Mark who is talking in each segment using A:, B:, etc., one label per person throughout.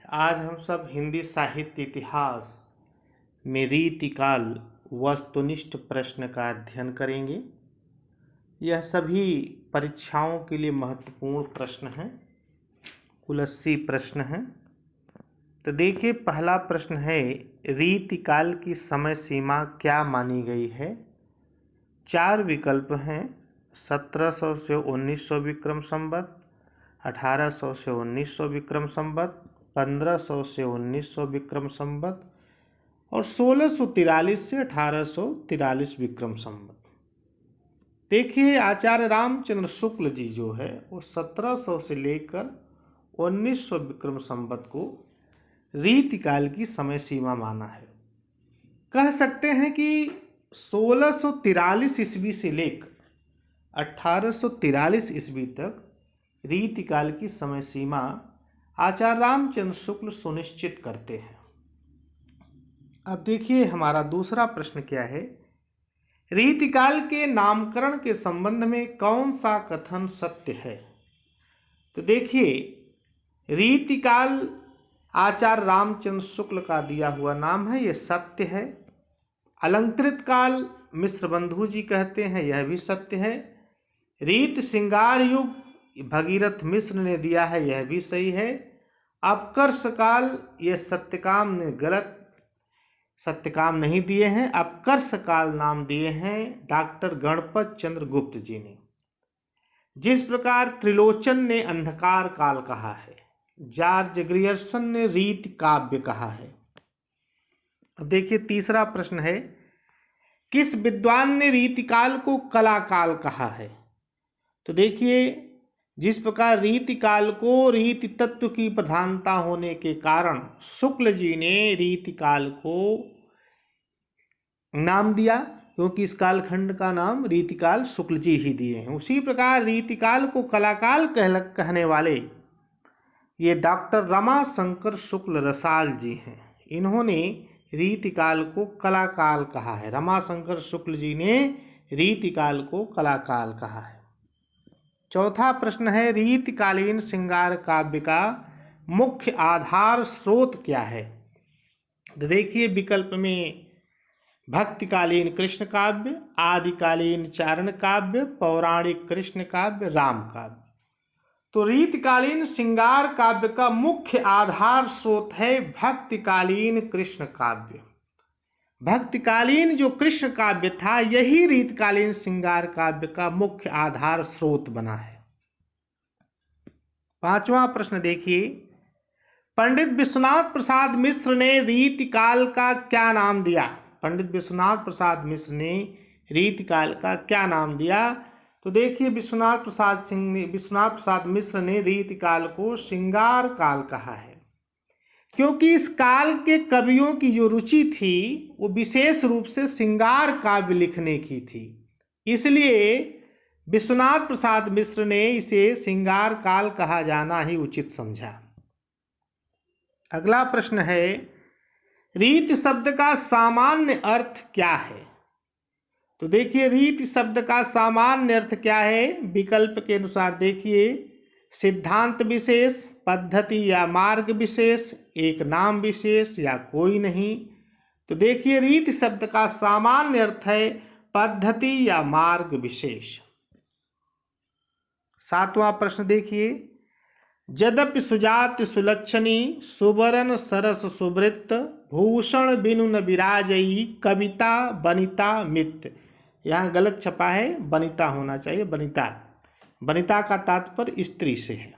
A: आज हम सब हिंदी साहित्य इतिहास में रीतिकाल वस्तुनिष्ठ प्रश्न का अध्ययन करेंगे। यह सभी परीक्षाओं के लिए महत्वपूर्ण प्रश्न हैं। कुल 80 प्रश्न हैं। तो देखिए, पहला प्रश्न है, रीतिकाल की समय सीमा क्या मानी गई है? 4 विकल्प हैं। 1700 से 1900 विक्रम संवत, 1800 से 1900 विक्रम संवत, 1500 से 1900 विक्रम संवत और 1643 से 1843 विक्रम संवत। देखिए, आचार्य रामचंद्र शुक्ल जी जो है वो 1700 से लेकर 1900 विक्रम संवत को रीतिकाल की समय सीमा माना है। कह सकते हैं कि 1643 ईस्वी से लेकर 1843 ईस्वी तक रीतिकाल की समय सीमा आचार्य रामचंद्र शुक्ल सुनिश्चित करते हैं। अब देखिए, हमारा दूसरा प्रश्न क्या है, रीतिकाल के नामकरण के संबंध में कौन सा कथन सत्य है? तो देखिए, रीतिकाल आचार्य रामचंद्र शुक्ल का दिया हुआ नाम है, यह सत्य है। अलंकृत काल मिश्र बंधु जी कहते हैं, यह भी सत्य है। रीत श्रृंगार युग भगीरथ मिश्र ने दिया है, यह भी सही है। अपकर्ष काल ये सत्यकाम ने गलत, सत्यकाम नहीं दिए हैं, अपकर्ष काल नाम दिए हैं डॉक्टर गणपत चंद्र गुप्त जी ने। जिस प्रकार त्रिलोचन ने अंधकार काल कहा है, जॉर्ज ग्रियर्सन ने रीति काव्य कहा है। अब देखिए, तीसरा प्रश्न है, किस विद्वान ने रीतिकाल को कला काल कहा है? तो देखिए, जिस प्रकार रीतिकाल को रीति तत्व की प्रधानता होने के कारण शुक्ल जी ने रीतिकाल को नाम दिया, क्योंकि इस कालखंड का नाम रीतिकाल शुक्ल जी ही दिए हैं। उसी प्रकार रीतिकाल को कलाकाल कहने वाले ये डॉक्टर रमाशंकर शुक्ल रसाल जी हैं। इन्होंने रीतिकाल को कलाकाल कहा है। रमाशंकर शुक्ल जी ने रीतिकाल को कलाकाल कहा है। चौथा प्रश्न है, रीतिकालीन श्रृंगार काव्य का मुख्य आधार स्रोत क्या है? तो देखिए, विकल्प में भक्तिकालीन कृष्ण काव्य, आदिकालीन चारण काव्य, पौराणिक कृष्ण काव्य, राम काव्य। तो रीतिकालीन श्रृंगार काव्य का मुख्य आधार स्रोत है भक्तिकालीन कृष्ण काव्य। भक्तिकालीन जो कृष्ण काव्य था, यही रीतिकालीन श्रृंगार काव्य का मुख्य आधार स्रोत बना है। पांचवा प्रश्न देखिए, पंडित विश्वनाथ प्रसाद मिश्र ने रीतिकाल का क्या नाम दिया? पंडित विश्वनाथ प्रसाद मिश्र ने रीतिकाल का क्या नाम दिया? तो देखिए, विश्वनाथ प्रसाद मिश्र ने रीतिकाल को श्रृंगार काल कहा है, क्योंकि इस काल के कवियों की जो रुचि थी वो विशेष रूप से श्रृंगार काव्य लिखने की थी। इसलिए विश्वनाथ प्रसाद मिश्र ने इसे श्रृंगार काल कहा जाना ही उचित समझा। अगला प्रश्न है, रीति शब्द का सामान्य अर्थ क्या है? तो देखिए, रीति शब्द का सामान्य अर्थ क्या है? विकल्प के अनुसार देखिए, सिद्धांत विशेष, पद्धति या मार्ग विशेष, एक नाम विशेष या कोई नहीं। तो देखिए, रीति शब्द का सामान्य अर्थ है पद्धति या मार्ग विशेष। सातवां प्रश्न देखिए, यद्यपि सुजाति सुलक्षणी, सुवर्ण सरस सुवृत्त, भूषण बिनु न विराजई, कविता बनिता मित्र। यहाँ गलत छपा है, बनिता होना चाहिए, बनिता। बनिता का तात्पर्य स्त्री से है।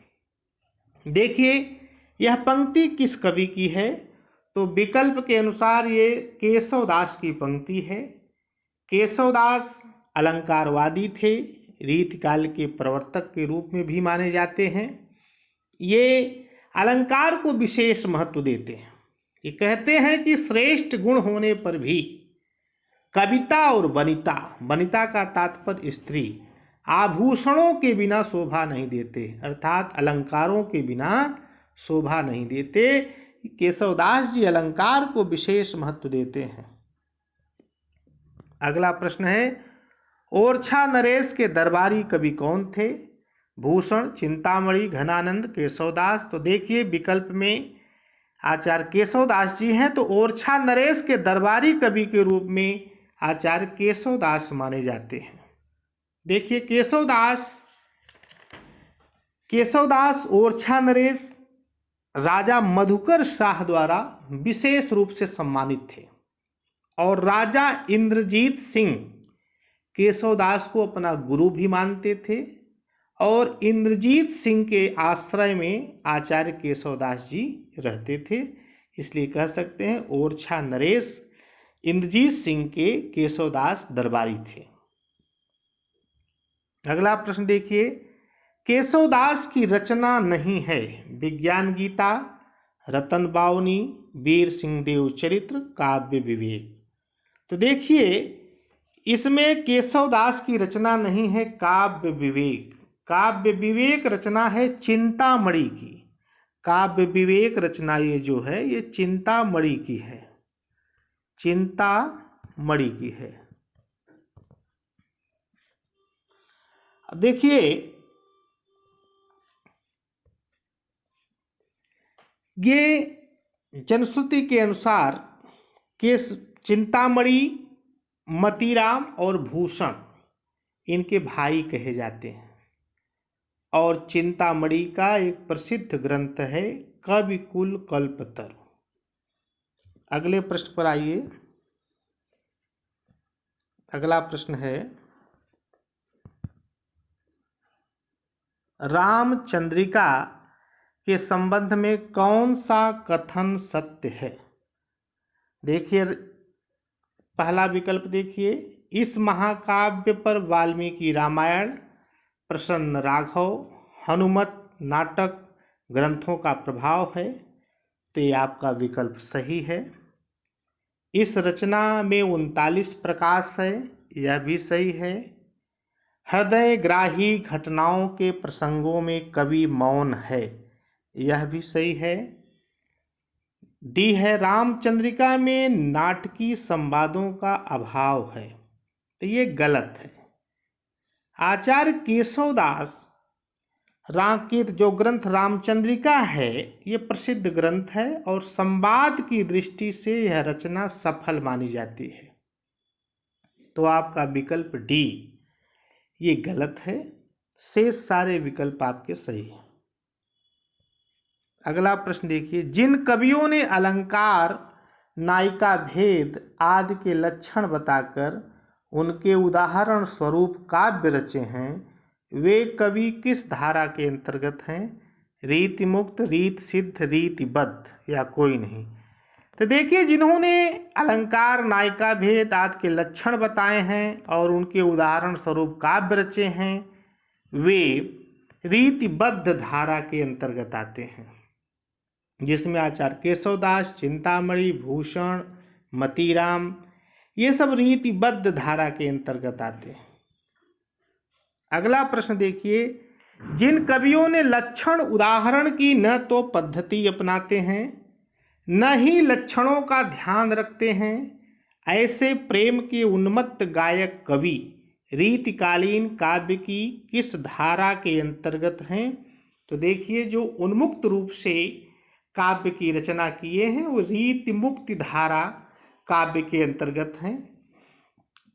A: देखिए, यह पंक्ति किस कवि की है? तो विकल्प के अनुसार ये केशवदास की पंक्ति है। केशवदास अलंकारवादी थे, रीतिकाल के प्रवर्तक के रूप में भी माने जाते हैं। ये अलंकार को विशेष महत्व देते हैं। ये कहते हैं कि श्रेष्ठ गुण होने पर भी कविता और वनिता, वनिता का तात्पर्य स्त्री, आभूषणों के बिना शोभा नहीं देते, अर्थात अलंकारों के बिना शोभा नहीं देते। केशवदास जी अलंकार को विशेष महत्व देते हैं। अगला प्रश्न है, ओरछा नरेश के दरबारी कवि कौन थे? भूषण, चिंतामणि, घनानंद, केशवदास। तो देखिए, विकल्प में आचार्य केशवदास जी हैं, तो ओरछा नरेश के दरबारी कवि के रूप में आचार्य केशवदास माने जाते हैं। देखिए केशवदास ओरछा नरेश राजा मधुकर शाह द्वारा विशेष रूप से सम्मानित थे और राजा इंद्रजीत सिंह केशवदास को अपना गुरु भी मानते थे और इंद्रजीत सिंह के आश्रय में आचार्य केशवदास जी रहते थे। इसलिए कह सकते हैं ओरछा नरेश इंद्रजीत सिंह के केशवदास दरबारी थे। अगला प्रश्न देखिए, केशवदास की रचना नहीं है विज्ञान गीता, रतन बावनी, वीर सिंह देव चरित्र, काव्य विवेक। तो देखिए इसमें केशवदास की रचना नहीं है काव्य विवेक। काव्य विवेक रचना है चिंतामणि की। काव्य विवेक रचना ये जो है ये चिंतामणि की है, चिंतामणि की है। देखिए ये जनश्रुति के अनुसार के चिंतामणि, मतीराम और भूषण इनके भाई कहे जाते हैं और चिंतामणि का एक प्रसिद्ध ग्रंथ है कविकुल कल्पतरु। अगले प्रश्न पर आइए। अगला प्रश्न है, रामचंद्रिका के संबंध में कौन सा कथन सत्य है? देखिए पहला विकल्प देखिए, इस महाकाव्य पर वाल्मीकि रामायण, प्रसन्न राघव, हनुमत नाटक ग्रंथों का प्रभाव है। तो ये आपका विकल्प सही है। इस रचना में 39 प्रकाश है, यह भी सही है। हृदय ग्राही घटनाओं के प्रसंगों में कवि मौन है, यह भी सही है। डी है, रामचंद्रिका में नाटकीय संवादों का अभाव है, तो ये गलत है। आचार्य केशवदास के जो ग्रंथ रामचंद्रिका है ये प्रसिद्ध ग्रंथ है और संवाद की दृष्टि से यह रचना सफल मानी जाती है। तो आपका विकल्प डी ये गलत है, शेष सारे विकल्प आपके सही हैं। अगला प्रश्न देखिए, जिन कवियों ने अलंकार, नायिका भेद आदि के लक्षण बताकर उनके उदाहरण स्वरूप काव्य रचे हैं, वे कवि किस धारा के अंतर्गत हैं? रीति मुक्त, रीत सिद्ध, रीतिबद्ध या कोई नहीं? तो देखिए जिन्होंने अलंकार, नायिका भेद आदि के लक्षण बताए हैं और उनके उदाहरण स्वरूप काव्य रचे हैं, वे रीतिबद्ध धारा के अंतर्गत आते हैं, जिसमें आचार्य केशवदास, चिंतामणि, भूषण, मतीराम ये सब रीतिबद्ध धारा के अंतर्गत आते हैं। अगला प्रश्न देखिए, जिन कवियों ने लक्षण उदाहरण की न तो पद्धति अपनाते हैं न ही लक्षणों का ध्यान रखते हैं, ऐसे प्रेम के उन्मत्त गायक कवि रीतिकालीन काव्य की किस धारा के अंतर्गत हैं? तो देखिए जो उन्मुक्त रूप से काव्य की रचना किए हैं वो रीति मुक्ति धारा काव्य के अंतर्गत हैं।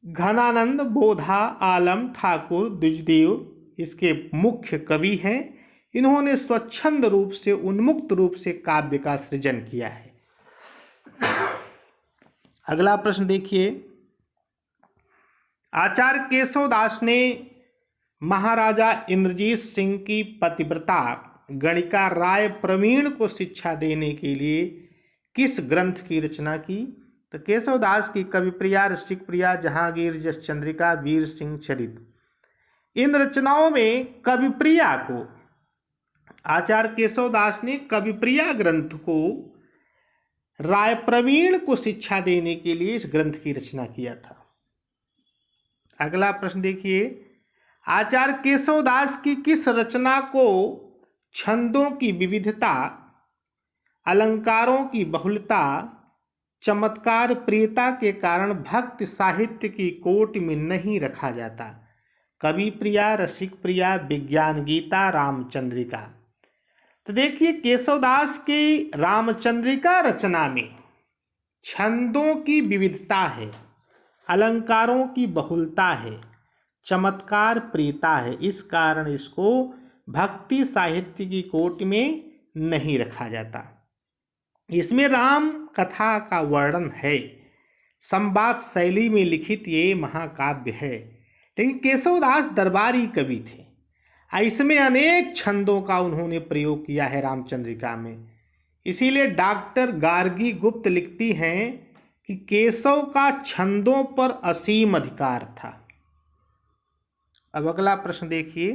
A: घनानंद, बोधा, आलम, ठाकुर, द्विजदेव इसके मुख्य कवि हैं। इन्होंने स्वच्छंद रूप से, उन्मुक्त रूप से काव्य का सृजन किया है। अगला प्रश्न देखिए, आचार्य केशवदास ने महाराजा इंद्रजीत सिंह की पतिव्रता गणिका राय प्रवीण को शिक्षा देने के लिए किस ग्रंथ की रचना की? तो केशवदास की कविप्रिया, रसिकप्रिया, जहांगीर, जस चंद्रिका, वीर सिंह चरित्र। इन रचनाओं में कविप्रिया को आचार्य केशवदास ने कविप्रिया ग्रंथ को राय प्रवीण को शिक्षा देने के लिए इस ग्रंथ की रचना किया था। अगला प्रश्न देखिए, आचार्य केशवदास की किस रचना को छंदों की विविधता, अलंकारों की बहुलता, चमत्कार प्रियता के कारण भक्ति साहित्य की कोटि में नहीं रखा जाता? कवि प्रिया, रसिक प्रिया, विज्ञान गीता, रामचंद्रिका। तो देखिए केशवदास की रामचंद्रिका रचना में छंदों की विविधता है, अलंकारों की बहुलता है, चमत्कार प्रियता है। इस कारण इसको भक्ति साहित्य की कोटि में नहीं रखा जाता। इसमें राम कथा का वर्णन है, संवाद शैली में लिखित ये महाकाव्य है। लेकिन केशवदास दरबारी कवि थे, इसमें अनेक छंदों का उन्होंने प्रयोग किया है रामचंद्रिका में। इसीलिए डॉक्टर गार्गी गुप्त लिखती हैं कि केशव का छंदों पर असीम अधिकार था। अब अगला प्रश्न देखिए,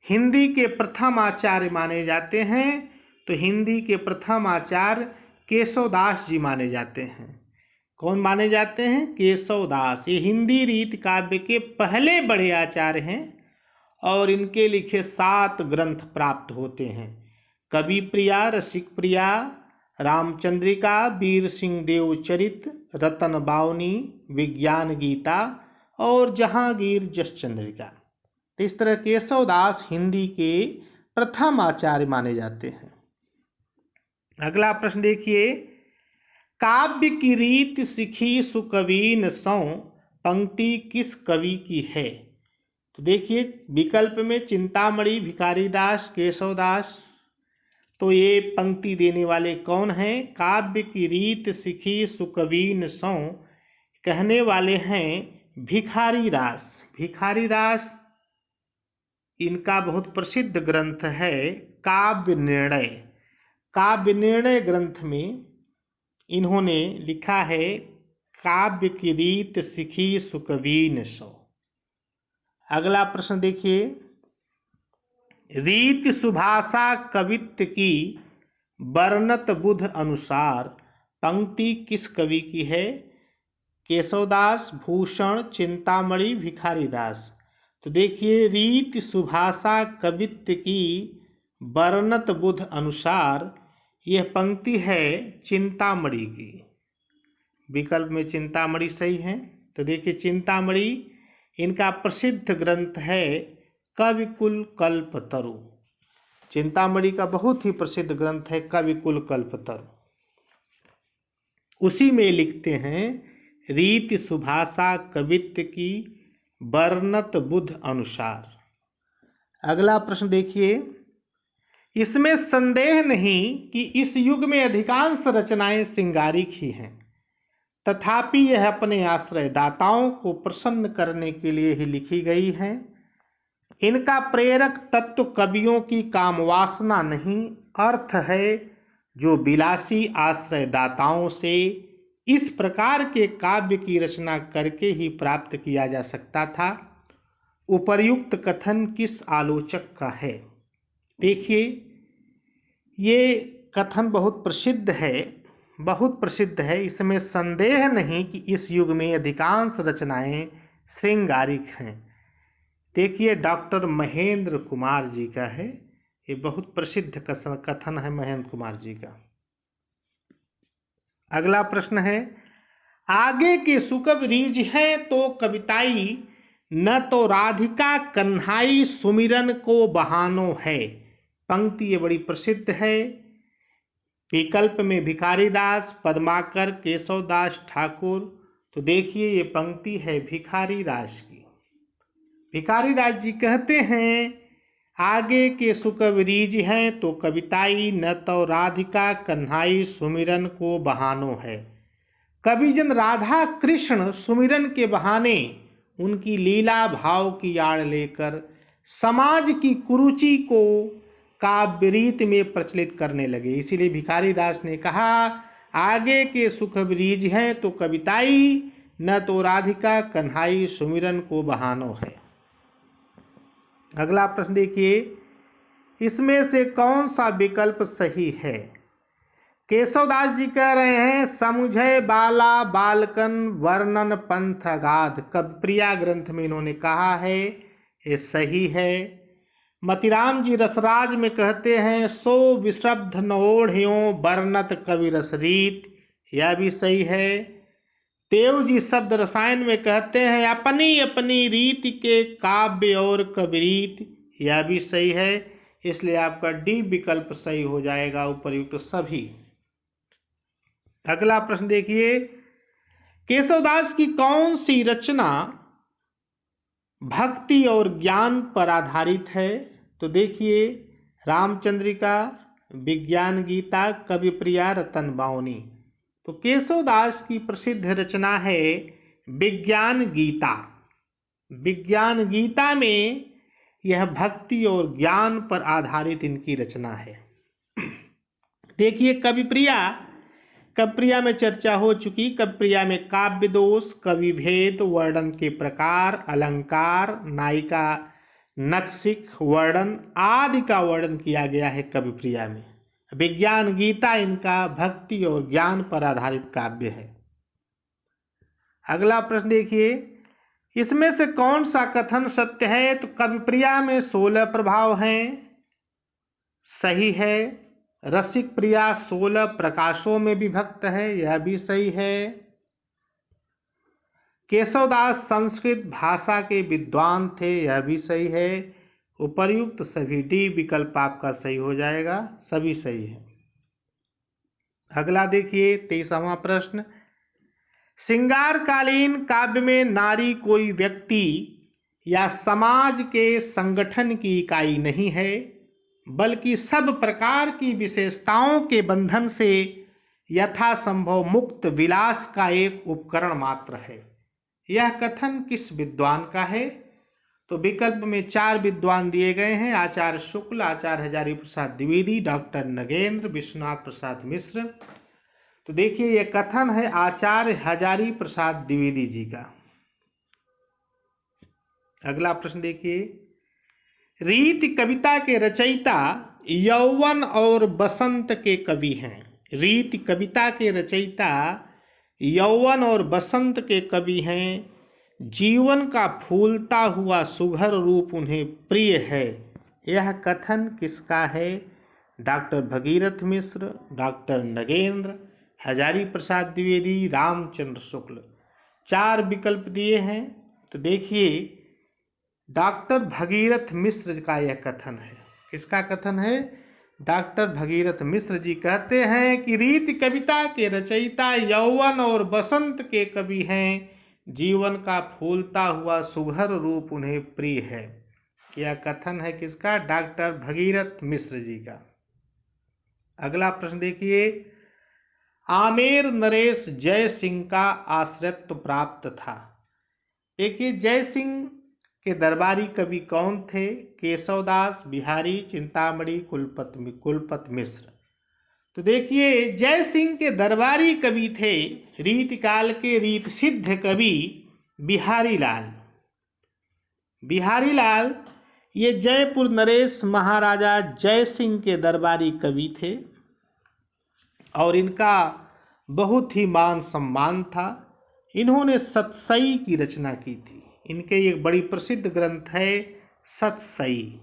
A: हिंदी के प्रथम आचार्य माने जाते हैं, तो हिंदी के प्रथम आचार्य केशवदास जी माने जाते हैं। कौन माने जाते हैं? केशवदास। ये हिंदी रीति काव्य के पहले बड़े आचार्य हैं और इनके लिखे 7 ग्रंथ प्राप्त होते हैं। कवि प्रिया, रसिक प्रिया, रामचंद्रिका, वीर सिंह देव चरित, रतन बावनी, विज्ञान गीता और जहांगीर जस चंद्रिका। तो इस तरह केशवदास हिंदी के प्रथम आचार्य माने जाते हैं। अगला प्रश्न देखिए, काव्य की रीत सिखी सुकवीन सौ, पंक्ति किस कवि की है? तो देखिए विकल्प में चिंतामणि, भिखारीदास, केशवदास। तो ये पंक्ति देने वाले कौन हैं? काव्य की रीत सिखी सुकवीन सौ कहने वाले हैं भिखारीदास। भिखारीदास, इनका बहुत प्रसिद्ध ग्रंथ है काव्य निर्णय। काव्य निर्णय ग्रंथ में इन्होंने लिखा है काव्य की रीत सिखी सुकवीन सौ। अगला प्रश्न देखिए, रीत सुभाषा कवित्व की वर्णत बुध अनुसार पंक्ति किस कवि की है? केशवदास, भूषण, चिंतामणि, भिखारीदास। तो देखिए रीत सुभाषा कवित्व की वर्णत बुध अनुसार यह पंक्ति है चिंतामणि की। विकल्प में चिंतामणि सही है। तो देखिए चिंतामणि इनका प्रसिद्ध ग्रंथ है कविकुल कल्पतरु। चिंतामणि का बहुत ही प्रसिद्ध ग्रंथ है कविकुल कल्पतरु। उसी में लिखते हैं रीति सुभाषा कवित्व की वर्णत बुध अनुसार। अगला प्रश्न देखिए, इसमें संदेह नहीं कि इस युग में अधिकांश रचनाएं श्रृंगारिक ही हैं, तथापि यह अपने आश्रयदाताओं को प्रसन्न करने के लिए ही लिखी गई हैं। इनका प्रेरक तत्व कवियों की कामवासना नहीं, अर्थ है जो विलासी आश्रयदाताओं से इस प्रकार के काव्य की रचना करके ही प्राप्त किया जा सकता था। उपर्युक्त कथन किस आलोचक का है? देखिए ये कथन बहुत प्रसिद्ध है, इसमें संदेह नहीं कि इस युग में अधिकांश रचनाएं श्रृंगारिक हैं। देखिए डॉक्टर महेंद्र कुमार जी का है, ये बहुत प्रसिद्ध कथन है महेंद्र कुमार जी का। अगला प्रश्न है, आगे के सुकव रीझ हैं तो कविताई, न तो राधिका कन्हाई सुमिरन को बहानो है। पंक्ति ये बड़ी प्रसिद्ध है। विकल्प में भिखारीदास, पद्माकर, केशवदास ठाकुर। तो देखिए ये पंक्ति है भिखारीदास की। भिखारीदास जी कहते हैं आगे के सुकव रीझ हैं तो कविताई, न तो राधिका कन्हाई सुमिरन को बहानो है। कविजन राधा कृष्ण सुमिरन के बहाने उनकी लीला भाव की आड़ लेकर समाज की कुरुचि को काव्य रीत में प्रचलित करने लगे। इसीलिए भिखारीदास ने कहा आगे के सुकव रीझ हैं तो कविताई, न तो राधिका कन्हाई सुमिरन को बहानो है। अगला प्रश्न देखिए, इसमें से कौन सा विकल्प सही है? केशवदास जी कह रहे हैं समुझे बाला बालकन वर्णन पंथ अगाध। कविप्रिया ग्रंथ में इन्होंने कहा है, ये सही है। मतिराम जी रसराज में कहते हैं सो विशब्द न ओढ़ियों वर्णत कवि रस रीत, यह भी सही है। देव जी शब्द रसायन में कहते हैं अपनी अपनी रीति के काव्य और कवि रीत, यह भी सही है। इसलिए आपका डी विकल्प सही हो जाएगा, उपर्युक्त सभी। अगला प्रश्न देखिए, केशवदास की कौन सी रचना भक्ति और ज्ञान पर आधारित है? तो देखिए, रामचंद्रिका, विज्ञान गीता, कविप्रिया, रतन बावनी। तो केशवदास की प्रसिद्ध रचना है विज्ञान गीता। विज्ञान गीता में यह भक्ति और ज्ञान पर आधारित इनकी रचना है। देखिए, कविप्रिया, कविप्रिया में चर्चा हो चुकी। कविप्रिया में काव्य दोष, कवि भेद, वर्णन के प्रकार, अलंकार, नायिका नक्सिक वर्णन आदि का वर्णन किया गया है कविप्रिया में। विज्ञान गीता इनका भक्ति और ज्ञान पर आधारित काव्य है। अगला प्रश्न देखिए, इसमें से कौन सा कथन सत्य है? तो कविप्रिया में 16 प्रभाव हैं, सही है। रसिक प्रिया 16 प्रकाशों में विभक्त है, यह भी सही है। केशवदास संस्कृत भाषा के विद्वान थे, यह भी सही है। उपर्युक्त सभी डी विकल्प आपका सही हो जाएगा, सभी सही है। अगला देखिए, 23वां प्रश्न, श्रृंगारकालीन काव्य में नारी कोई व्यक्ति या समाज के संगठन की इकाई नहीं है, बल्कि सब प्रकार की विशेषताओं के बंधन से यथासंभव मुक्त विलास का एक उपकरण मात्र है। यह कथन किस विद्वान का है? तो विकल्प में 4 विद्वान दिए गए हैं, आचार्य शुक्ल, आचार्य हजारी प्रसाद द्विवेदी, डॉक्टर नगेंद्र, विश्वनाथ प्रसाद मिश्र। तो देखिए, यह कथन है आचार्य हजारी प्रसाद द्विवेदी जी का। अगला प्रश्न देखिए, रीति कविता के रचयिता यौवन और बसंत के कवि हैं। रीति कविता के रचयिता यौवन और बसंत के कवि हैं। जीवन का फूलता हुआ सुघर रूप उन्हें प्रिय है। यह कथन किसका है? डॉक्टर भगीरथ मिश्र, डॉक्टर नगेंद्र, हजारी प्रसाद द्विवेदी, रामचंद्र शुक्ल। 4 विकल्प दिए हैं। तो देखिए, डॉक्टर भगीरथ मिश्र का यह कथन है। किसका कथन है? डॉक्टर भगीरथ मिश्र जी कहते हैं कि रीति कविता के रचयिता यौवन और बसंत के कवि हैं। जीवन का फूलता हुआ सुघर रूप उन्हें प्रिय है। यह कथन है किसका? डॉक्टर भगीरथ मिश्र जी का। अगला प्रश्न देखिए, आमेर नरेश जय सिंह का आश्रयत्व प्राप्त था। देखिए, जय सिंह के दरबारी कवि कौन थे? केशवदास, बिहारी, चिंतामणि, कुलपत मिश्र। तो देखिए, जय सिंह के दरबारी कवि थे रीतिकाल के रीत सिद्ध कवि बिहारी लाल। बिहारी लाल ये जयपुर नरेश महाराजा जय सिंह के दरबारी कवि थे और इनका बहुत ही मान सम्मान था। इन्होंने सतसई की रचना की थी। इनके एक बड़ी प्रसिद्ध ग्रंथ है सतसई।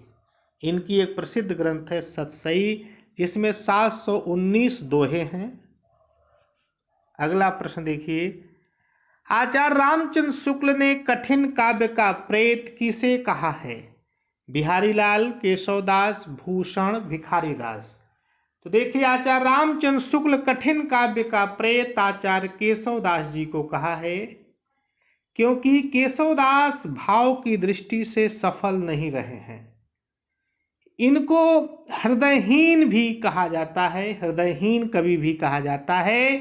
A: इनकी एक प्रसिद्ध ग्रंथ है सतसई, जिसमें 719 दोहे हैं। अगला प्रश्न देखिए, आचार्य रामचंद्र शुक्ल ने कठिन काव्य का प्रेत किसे कहा है? बिहारी लाल, केशवदास, भूषण, भिखारीदास। तो देखिए, आचार्य रामचंद्र शुक्ल कठिन काव्य का प्रेत आचार्य केशवदास जी को कहा है, क्योंकि केशवदास भाव की दृष्टि से सफल नहीं रहे हैं। इनको हृदयहीन भी कहा जाता है, हृदयहीन कवि भी कहा जाता है,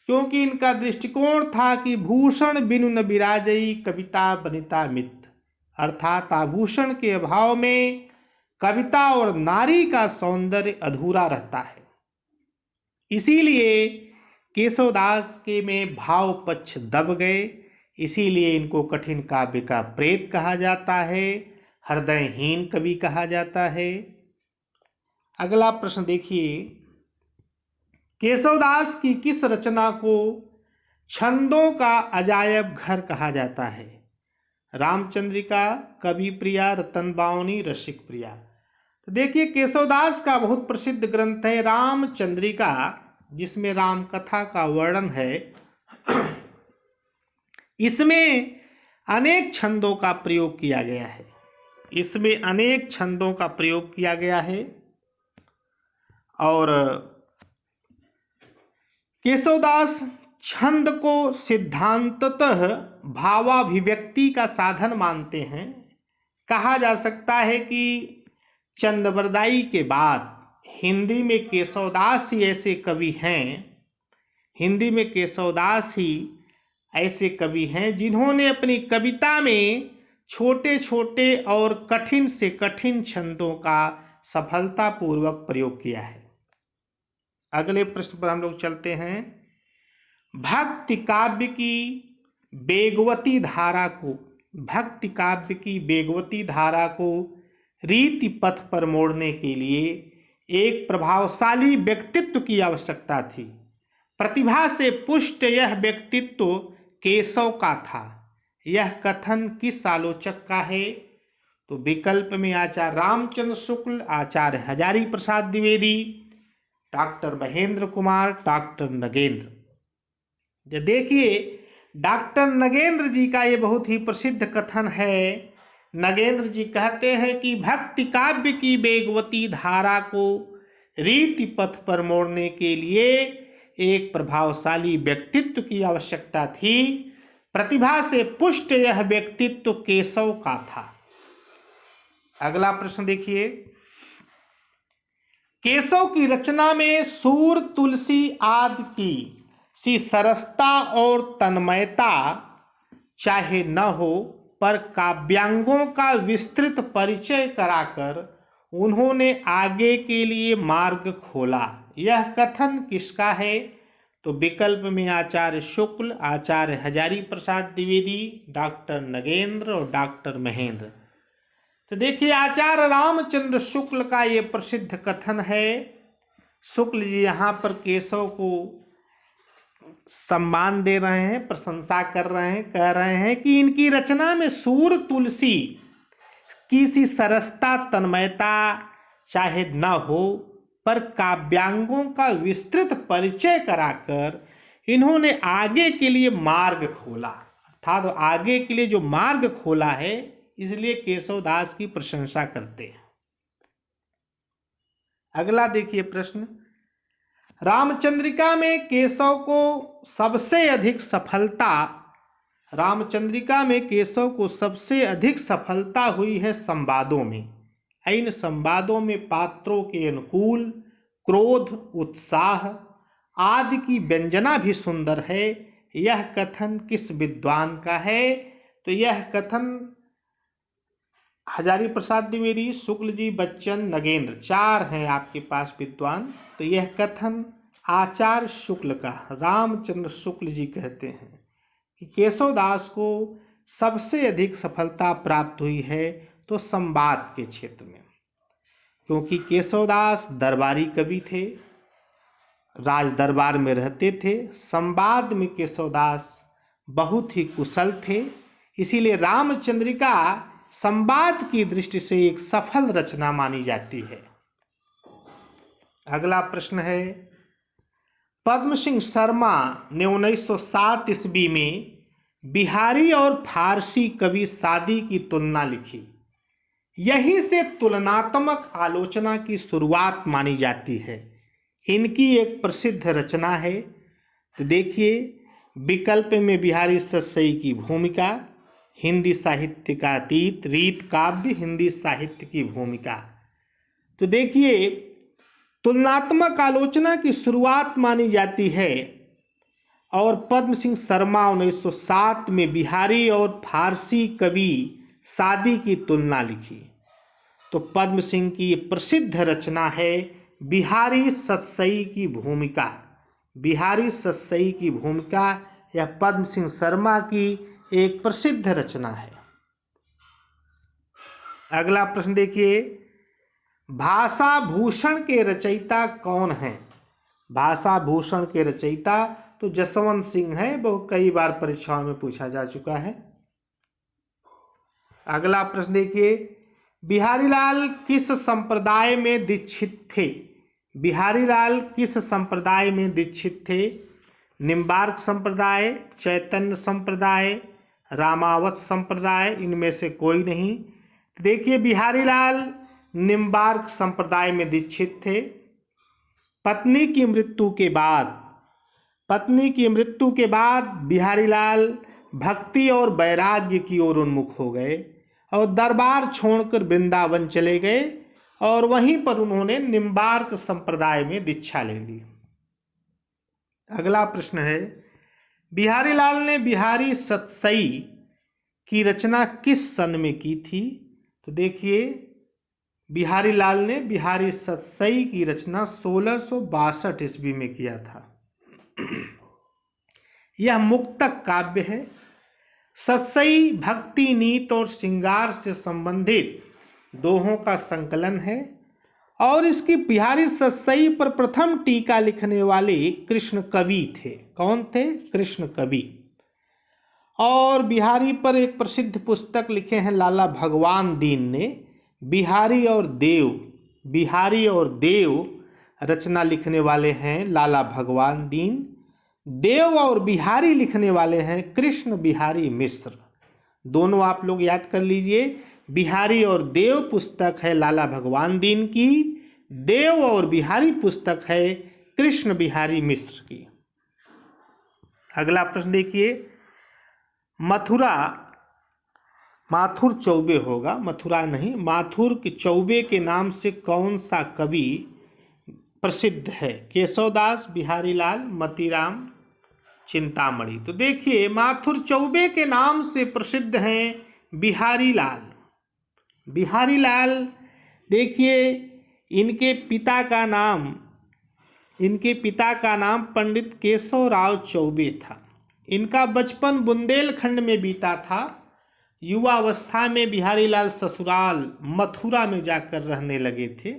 A: क्योंकि इनका दृष्टिकोण था कि भूषण बिनु न विराजई कविता बनिता मित, अर्थात आभूषण के अभाव में कविता और नारी का सौंदर्य अधूरा रहता है। इसीलिए केशवदास के में भाव पक्ष दब गए, इसीलिए इनको कठिन काव्य का प्रेत कहा जाता है, हृदयहीन कवि कहा जाता है। अगला प्रश्न देखिए, केशवदास की किस रचना को छंदों का अजायब घर कहा जाता है? रामचंद्रिका, कवि प्रिया, रतन बावनी, रसिक प्रिया। तो देखिए, केशवदास का बहुत प्रसिद्ध ग्रंथ है रामचंद्रिका, जिसमें राम कथा का वर्णन है। इसमें अनेक छंदों का प्रयोग किया गया है। इसमें अनेक छंदों का प्रयोग किया गया है और केशवदास छंद को सिद्धांततः भावाभिव्यक्ति का साधन मानते हैं। कहा जा सकता है कि चंद्रबरदाई के बाद हिंदी में केशवदास ही ऐसे कवि हैं, हिंदी में केशवदास ही ऐसे कवि हैं जिन्होंने अपनी कविता में छोटे छोटे और कठिन से कठिन छंदों का सफलतापूर्वक प्रयोग किया है। अगले प्रश्न पर हम लोग चलते हैं। भक्ति काव्य की वेगवती धारा को, भक्ति काव्य की वेगवती धारा को रीति पथ पर मोड़ने के लिए एक प्रभावशाली व्यक्तित्व की आवश्यकता थी। प्रतिभा से पुष्ट यह व्यक्तित्व केशव का था। यह कथन किस आलोचक का है? तो विकल्प में आचार्य रामचंद्र शुक्ल, आचार्य हजारी प्रसाद द्विवेदी, डॉक्टर महेंद्र कुमार, डॉक्टर नगेंद्र। देखिए डॉक्टर नगेंद्र जी का ये बहुत ही प्रसिद्ध कथन है। नगेंद्र जी कहते हैं कि भक्ति काव्य की वेगवती धारा को रीति पथ पर मोड़ने के लिए एक प्रभावशाली व्यक्तित्व की आवश्यकता थी। प्रतिभा से पुष्ट यह व्यक्तित्व केशव का था। अगला प्रश्न देखिए। केशव की रचना में सूर, तुलसी आदि की सी सरसता और तन्मयता चाहे न हो, पर काव्यांगों का विस्तृत परिचय कराकर उन्होंने आगे के लिए मार्ग खोला। यह कथन किसका है? तो विकल्प में आचार्य शुक्ल, आचार्य हजारी प्रसाद द्विवेदी, डॉक्टर नगेंद्र और डॉक्टर महेंद्र। तो देखिए आचार्य रामचंद्र शुक्ल का ये प्रसिद्ध कथन है। शुक्ल जी यहाँ पर केशव को सम्मान दे रहे हैं, प्रशंसा कर रहे हैं, कह रहे हैं कि इनकी रचना में सूर, तुलसी की सी सरसता, तन्मयता चाहे न हो, पर काव्यांगों का विस्तृत परिचय कराकर इन्होंने आगे के लिए मार्ग खोला। अर्थात आगे के लिए जो मार्ग खोला है, इसलिए केशवदास की प्रशंसा करते हैं। अगला देखिए प्रश्न। रामचंद्रिका में केशव को सबसे अधिक सफलता, रामचंद्रिका में केशव को सबसे अधिक सफलता हुई है संवादों में। इन संवादों में पात्रों के अनुकूल क्रोध, उत्साह आदि की व्यंजना भी सुंदर है। यह कथन किस विद्वान का है? तो यह कथन हजारी प्रसाद द्विवेदी, शुक्ल जी, बच्चन, नगेंद्र, 4 हैं आपके पास विद्वान। तो यह कथन आचार्य शुक्ल का, रामचंद्र शुक्ल जी कहते हैं कि केशवदास को सबसे अधिक सफलता प्राप्त हुई है तो संवाद के क्षेत्र में, क्योंकि केशवदास दरबारी कवि थे, राज दरबार में रहते थे। संवाद में केशवदास बहुत ही कुशल थे, इसीलिए रामचंद्रिका संवाद की दृष्टि से एक सफल रचना मानी जाती है। अगला प्रश्न है। पद्म सिंह शर्मा ने 1907 ईस्वी में बिहारी और फारसी कवि सादी की तुलना लिखी। यहीं से तुलनात्मक आलोचना की शुरुआत मानी जाती है। इनकी एक प्रसिद्ध रचना है। तो देखिए विकल्प में बिहारी सतसई की भूमिका, हिंदी साहित्य का अतीत, रीत काव्य, हिंदी साहित्य की भूमिका। तो देखिए तुलनात्मक आलोचना की शुरुआत मानी जाती है और पद्म सिंह शर्मा 1907 में बिहारी और फारसी कवि सादी की तुलना लिखी। तो पद्म सिंह की प्रसिद्ध रचना है बिहारी सतसई की भूमिका। बिहारी सतसई की भूमिका यह पद्म सिंह शर्मा की एक प्रसिद्ध रचना है। अगला प्रश्न देखिए। भाषा भूषण के रचयिता कौन हैं? भाषा भूषण के रचयिता तो जसवंत सिंह है, वो कई बार परीक्षाओं में पूछा जा चुका है। अगला प्रश्न देखिए। बिहारीलाल किस संप्रदाय में दीक्षित थे? बिहारीलाल किस संप्रदाय में दीक्षित थे? निम्बार्क संप्रदाय, चैतन्य संप्रदाय, रामावत संप्रदाय, इनमें से कोई नहीं। देखिए बिहारी लाल निम्बार्क संप्रदाय में दीक्षित थे। पत्नी की मृत्यु के बाद बिहारी लाल भक्ति और वैराग्य की ओर उन्मुख हो गए और दरबार छोड़कर वृंदावन चले गए और वहीं पर उन्होंने निम्बार्क संप्रदाय में दीक्षा ले ली। अगला प्रश्न है, बिहारी लाल ने बिहारी सतसई की रचना किस सन में की थी? तो देखिए बिहारी लाल ने बिहारी सतसई की रचना 1662 ईस्वी में किया था। यह मुक्तक काव्य है। सतसई भक्ति, नीत और श्रृंगार से संबंधित दोहों का संकलन है और इसकी बिहारी सतसई पर प्रथम टीका लिखने वाले कृष्ण कवि थे। कौन थे? कृष्ण कवि। और बिहारी पर एक प्रसिद्ध पुस्तक लिखे हैं लाला भगवान दीन ने, बिहारी और देव रचना लिखने वाले हैं लाला भगवान दीन। देव और बिहारी लिखने वाले हैं कृष्ण बिहारी मिश्र। दोनों आप लोग याद कर लीजिए। बिहारी और देव पुस्तक है लाला भगवान दीन की, देव और बिहारी पुस्तक है कृष्ण बिहारी मिश्र की। अगला प्रश्न देखिए, माथुर चौबे होगा, मथुरा नहीं, माथुर के चौबे के नाम से कौन सा कवि प्रसिद्ध है? केशवदास, बिहारी लाल, मतीराम, चिंतामणि। तो देखिए माथुर चौबे के नाम से प्रसिद्ध हैं बिहारी लाल। बिहारी लाल देखिए इनके पिता का नाम पंडित केशवराव चौबे था। इनका बचपन बुंदेलखंड में बीता था। युवावस्था में बिहारी लाल ससुराल मथुरा में जाकर रहने लगे थे।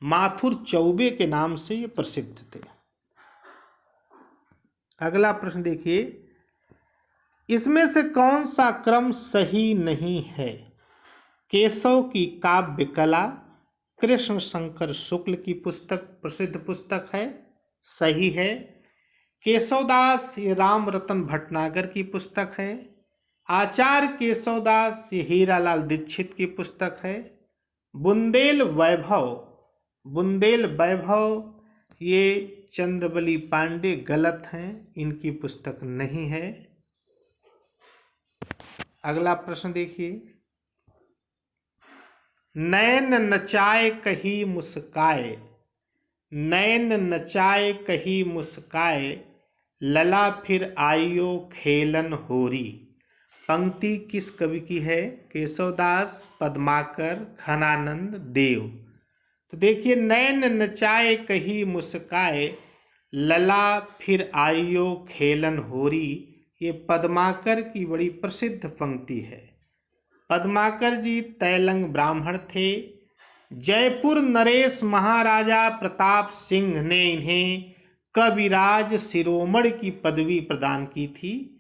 A: माथुर चौबे के नाम से ये प्रसिद्ध थे। अगला प्रश्न देखिए, इसमें से कौन सा क्रम सही नहीं है? केशव की काव्य कला कृष्ण शंकर शुक्ल की पुस्तक प्रसिद्ध पुस्तक है, सही है। केशवदास ये राम रतन भटनागर की पुस्तक है। आचार्य केशवदास ये हीरालाल दीक्षित की पुस्तक है। बुंदेल वैभव ये चंद्रबली पांडे गलत हैं, इनकी पुस्तक नहीं है। अगला प्रश्न देखिए, नैन नचाए कही मुस्काए लला फिर आइयो खेलन होरी। पंक्ति किस कवि की है? केशवदास, पद्माकर, घनानंद, देव। तो देखिए नैन नचाए कही मुस्काए लला फिर आइयो खेलन होरी, ये पद्माकर की बड़ी प्रसिद्ध पंक्ति है। पद्माकर जी तैलंग ब्राह्मण थे। जयपुर नरेश महाराजा प्रताप सिंह ने इन्हें कविराज शिरोमणि की पदवी प्रदान की थी।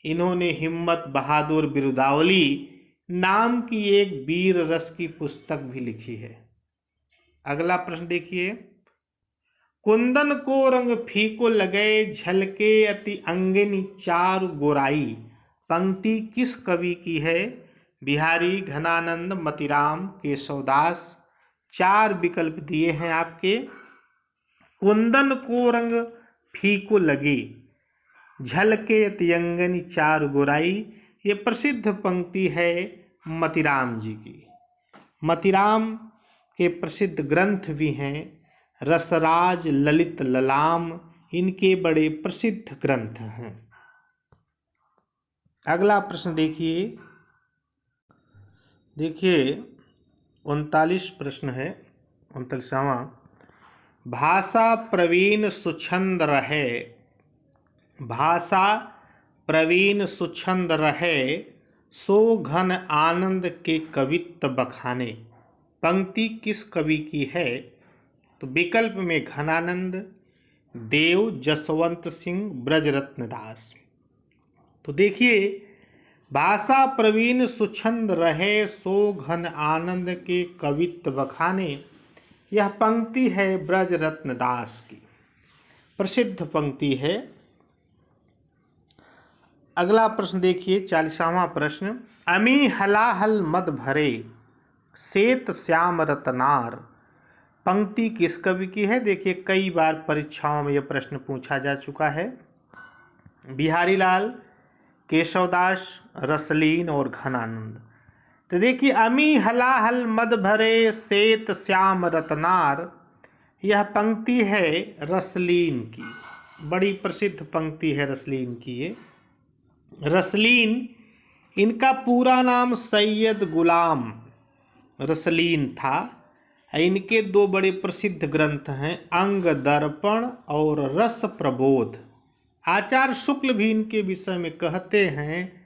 A: इन्होंने हिम्मत बहादुर बिरुदावली नाम की एक वीर रस की पुस्तक भी लिखी है। अगला प्रश्न देखिए, कुंदन को रंग फीको लगे झलके अति अंगनी चारु गोराई। पंक्ति किस कवि की है? बिहारी, घनानंद, मतीराम, केशवदास। 4 विकल्प दिए हैं आपके। कुंदन को रंग फीको लगे झलके अति अंगनी चारु गोराई, ये प्रसिद्ध पंक्ति है मतीराम जी की। मतीराम के प्रसिद्ध ग्रंथ भी हैं, रसराज, ललित ललाम, इनके बड़े प्रसिद्ध ग्रंथ हैं। अगला प्रश्न देखिए 39 प्रश्न है, 39वां। भाषा प्रवीण सुछंद रहे सो घन आनंद के कवित्व बखाने। पंक्ति किस कवि की है? तो विकल्प में घनानंद, देव, जसवंत सिंह, ब्रजरत्न दास। तो देखिए भाषा प्रवीण सुछंद रहे सो घन आनंद के कवित्व बखाने, यह पंक्ति है ब्रजरत्न दास की, प्रसिद्ध पंक्ति है। अगला प्रश्न देखिए 40वां प्रश्न। अमी हलाहल मद भरे श्वेत श्याम रतनार पंक्ति किस कवि की है? देखिए, कई बार परीक्षाओं में यह प्रश्न पूछा जा चुका है। बिहारी लाल, केशवदास, रसलीन और घनानंद। तो देखिए, अमी हलाहल मद भरे श्वेत श्याम रतनार, यह पंक्ति है रसलीन की। बड़ी प्रसिद्ध पंक्ति है रसलीन की ये। रसलीन, इनका पूरा नाम सैयद गुलाम रसलीन था। इनके दो बड़े प्रसिद्ध ग्रंथ हैं, अंग दर्पण और रस प्रबोध। आचार्य शुक्ल भी इनके विषय में कहते हैं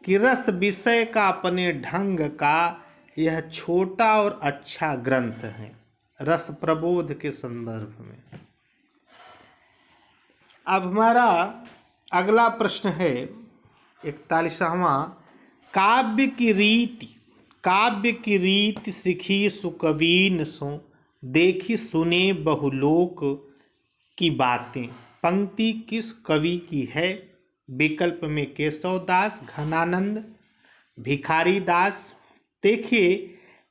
A: कि रस विषय का अपने ढंग का यह छोटा और अच्छा ग्रंथ है, रस प्रबोध के संदर्भ में। अब हमारा अगला प्रश्न है 41वां। काव्य की रीति सीखी सुकवीन सो, देखी सुने बहुलोक की बातें। पंक्ति किस कवि की है? विकल्प में केशवदास, घनानंद, भिखारी दास। देखिए,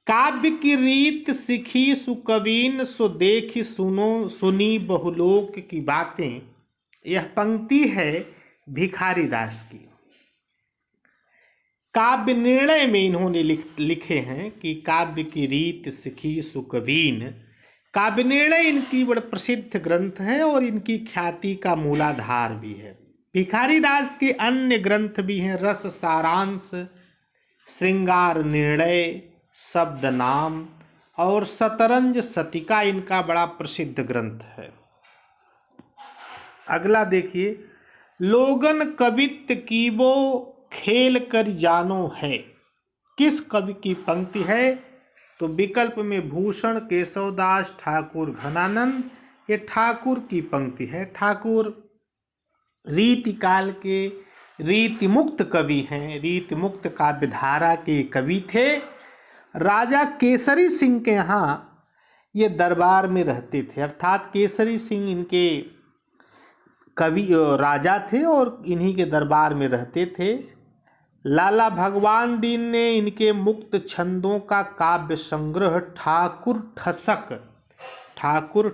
A: काव्य की रीत सीखी सुकवीन सो, देखी सुनी बहुलोक की बातें, यह पंक्ति है भिखारी दास की। काव्य निर्णय में इन्होंने लिखे हैं कि काव्य की रीत सीखी सुकवीन। काव्य निर्णय इनकी बड़ा प्रसिद्ध ग्रंथ है और इनकी ख्याति का मूलाधार भी है। भिखारी दास के अन्य ग्रंथ भी हैं, रस सारांश, श्रृंगार निर्णय, शब्द नाम और शतरंज शतिका इनका बड़ा प्रसिद्ध ग्रंथ है। अगला देखिए, लोगन कवित्व की वो खेल कर जानो है, किस कवि की पंक्ति है? तो विकल्प में भूषण, केशवदास, ठाकुर, घनानंद। ये ठाकुर की पंक्ति है। ठाकुर रीतिकाल के रीतिमुक्त कवि हैं, रीतिमुक्त काव्यधारा के कवि थे। राजा केसरी सिंह के यहाँ ये दरबार में रहते थे, अर्थात केसरी सिंह इनके कवि राजा थे और इन्हीं के दरबार में रहते थे। लाला भगवान दीन ने इनके मुक्त छंदों का काव्य संग्रह ठाकुर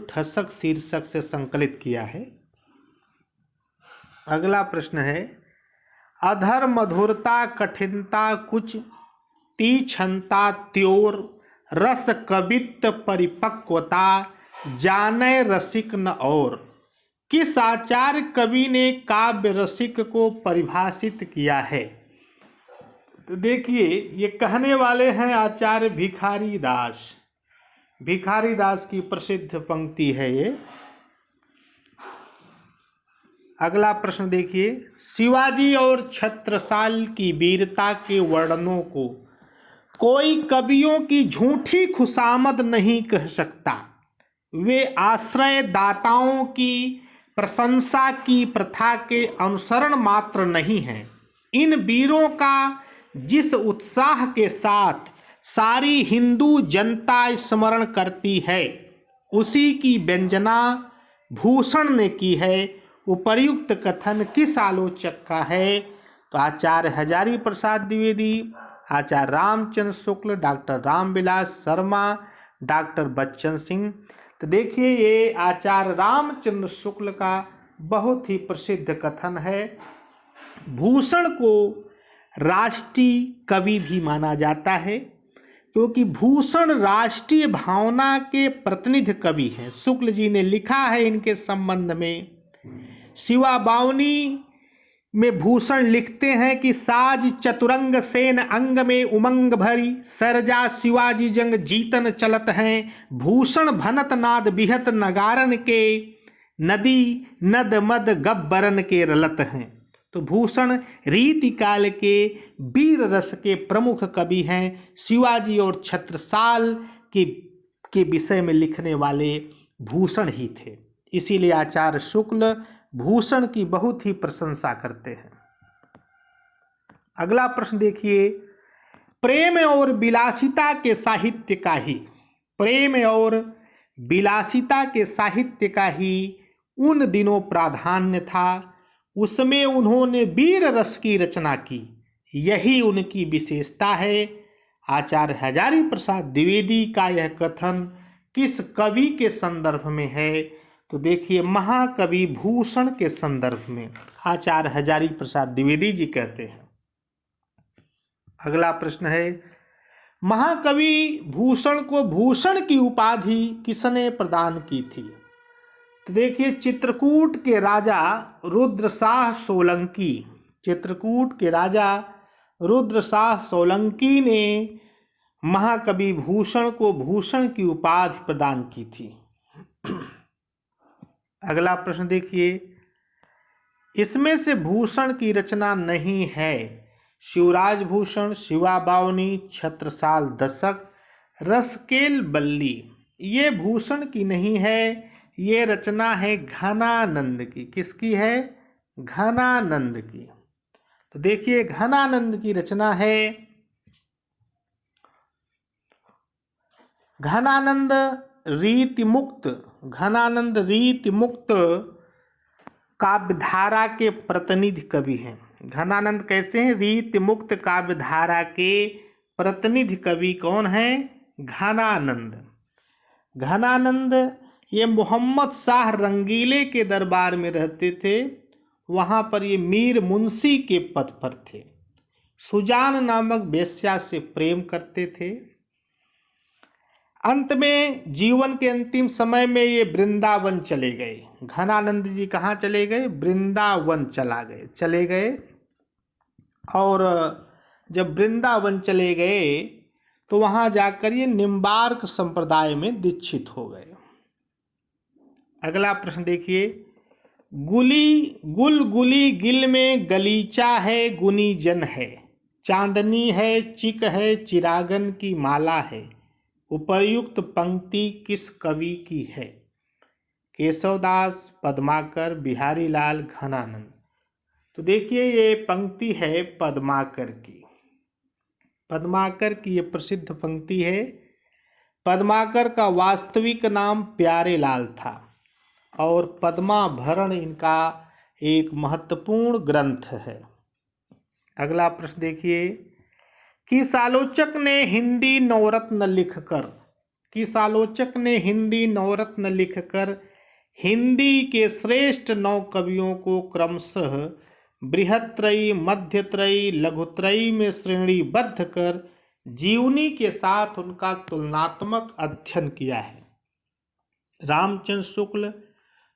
A: ठसक शीर्षक से संकलित किया है। अगला प्रश्न है, अधर मधुरता कठिनता कुछ तीक्ष्णता त्योर, रस कवित्व परिपक्वता जाने रसिक न और। किस आचार्य कवि ने काव्य रसिक को परिभाषित किया है? तो देखिए, ये कहने वाले हैं आचार्य भिखारी दास। भिखारी दास की प्रसिद्ध पंक्ति है ये। अगला प्रश्न देखिए, शिवाजी और छत्रसाल की वीरता के वर्णनों को कोई कवियों की झूठी खुशामद नहीं कह सकता। वे आश्रय दाताओं की प्रशंसा की प्रथा के अनुसरण मात्र नहीं हैं। इन वीरों का जिस उत्साह के साथ सारी हिंदू जनता स्मरण करती है, उसी की व्यंजना भूषण ने की है। उपर्युक्त कथन किस आलोचक का है? तो आचार्य हजारी प्रसाद द्विवेदी, आचार्य रामचंद्र शुक्ल, डॉक्टर रामविलास शर्मा, डॉक्टर बच्चन सिंह। तो देखिए, ये आचार्य रामचंद्र शुक्ल का बहुत ही प्रसिद्ध कथन है। भूषण को राष्ट्रीय कवि भी माना जाता है, क्योंकि भूषण राष्ट्रीय भावना के प्रतिनिधि कवि हैं। शुक्ल जी ने लिखा है इनके संबंध में। शिवा बावनी में भूषण लिखते हैं कि साज चतुरंग सेन अंग में उमंग भरी, सरजा शिवाजी जंग जीतन चलत हैं, भूषण भनत नाद बिहत नगारन के, नदी नद मद गब्बरन के रलत हैं। तो भूषण रीतिकाल के वीर रस के प्रमुख कवि हैं। शिवाजी और छत्रसाल के विषय में लिखने वाले भूषण ही थे। इसीलिए आचार्य शुक्ल भूषण की बहुत ही प्रशंसा करते हैं। अगला प्रश्न देखिए, प्रेम और विलासिता के साहित्य का ही, प्रेम और विलासिता के साहित्य का ही उन दिनों प्राधान्य था। उसमें उन्होंने वीर रस की रचना की, यही उनकी विशेषता है। आचार्य हजारी प्रसाद द्विवेदी का यह कथन किस कवि के संदर्भ में है? तो देखिए महाकवि भूषण के संदर्भ में आचार्य हजारी प्रसाद द्विवेदी जी कहते हैं। अगला प्रश्न है, महाकवि भूषण को भूषण की उपाधि किसने प्रदान की थी? तो देखिए चित्रकूट के राजा रुद्रशाह सोलंकी, चित्रकूट के राजा रुद्रशाह सोलंकी ने महाकवि भूषण को भूषण की उपाधि प्रदान की थी। अगला प्रश्न देखिए, इसमें से भूषण की रचना नहीं है। शिवराज भूषण, शिवा बावनी, छत्रसाल दशक, रसकेल बल्ली, ये भूषण की नहीं है, ये रचना है घनानंद की। किसकी है? घनानंद की। तो देखिए घनानंद की रचना है। घनानंद रीति मुक्त, घनानंद रीति मुक्त काव्यधारा के प्रतिनिधि कवि हैं। घनानंद कैसे हैं? रीति मुक्त काव्यधारा के प्रतिनिधि कवि कौन हैं? घनानंद। घनानंद ये मोहम्मद शाह रंगीले के दरबार में रहते थे। वहाँ पर ये मीर मुंशी के पद पर थे। सुजान नामक वेश्या से प्रेम करते थे। अंत में जीवन के अंतिम समय में ये वृंदावन चले गए। घनानंद जी कहाँ चले गए? वृंदावन चले गए। और जब वृंदावन चले गए तो वहाँ जाकर ये निम्बार्क संप्रदाय में दीक्षित हो गए। अगला प्रश्न देखिए, गुली गिल में गलीचा है, गुनी जन है, चांदनी है, चिक है, चिरागन की माला है, उपर्युक्त पंक्ति किस कवि की है? केशवदास, पद्माकर, बिहारी लाल, घनानंद। तो देखिए ये पंक्ति है पद्माकर की। पद्माकर की ये प्रसिद्ध पंक्ति है। पद्माकर का वास्तविक नाम प्यारे लाल था और पद्माभरण इनका एक महत्वपूर्ण ग्रंथ है। अगला प्रश्न देखिए, किस आलोचक ने हिंदी नवरत्न लिखकर हिंदी के श्रेष्ठ 9 कवियों को क्रमशः बृहत्त्रयी, मध्यत्रयी, लघुत्रयी में श्रेणीबद्ध कर जीवनी के साथ उनका तुलनात्मक अध्ययन किया है? रामचंद्र शुक्ल,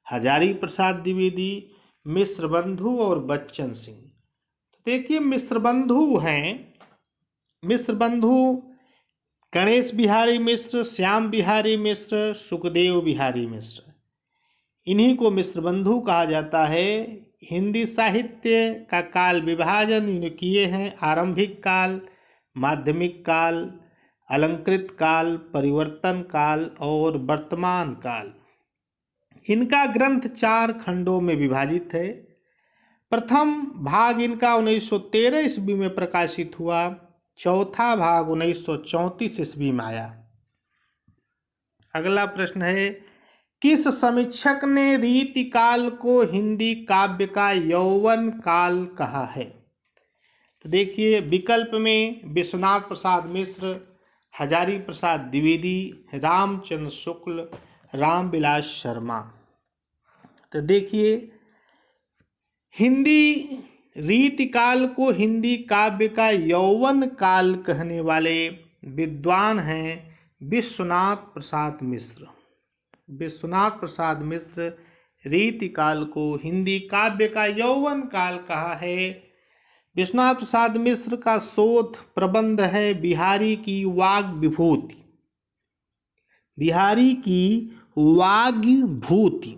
A: हजारी प्रसाद द्विवेदी, मिश्र बंधु और बच्चन सिंह। देखिए मिश्र बंधु हैं, मिश्र बंधु गणेश बिहारी मिश्र, श्याम बिहारी मिश्र, सुखदेव बिहारी मिश्र, इन्हीं को मिश्र बंधु कहा जाता है। हिंदी साहित्य का काल विभाजन इन्होंने किए हैं। आरंभिक काल, माध्यमिक काल, अलंकृत काल, परिवर्तन काल और वर्तमान काल। इनका ग्रंथ 4 खंडों में विभाजित है। प्रथम भाग इनका 1913 ईस्वी में प्रकाशित हुआ। चौथा भाग 1934 ईस्वी में आया। अगला प्रश्न है, किस समीक्षक ने रीति काल को हिंदी काव्य का यौवन काल कहा है? तो देखिए विकल्प में विश्वनाथ प्रसाद मिश्र, हजारी प्रसाद द्विवेदी, रामचंद्र शुक्ल, रामविलास शर्मा। तो देखिए हिंदी रीति काल को हिंदी काव्य का यौवन काल कहने वाले विद्वान हैं विश्वनाथ प्रसाद मिश्र। विश्वनाथ प्रसाद मिश्र रीति काल को हिंदी काव्य का यौवन काल कहा है। विश्वनाथ प्रसाद मिश्र का शोध प्रबंध है बिहारी की वाग विभूति। बिहारी की वाग विभूति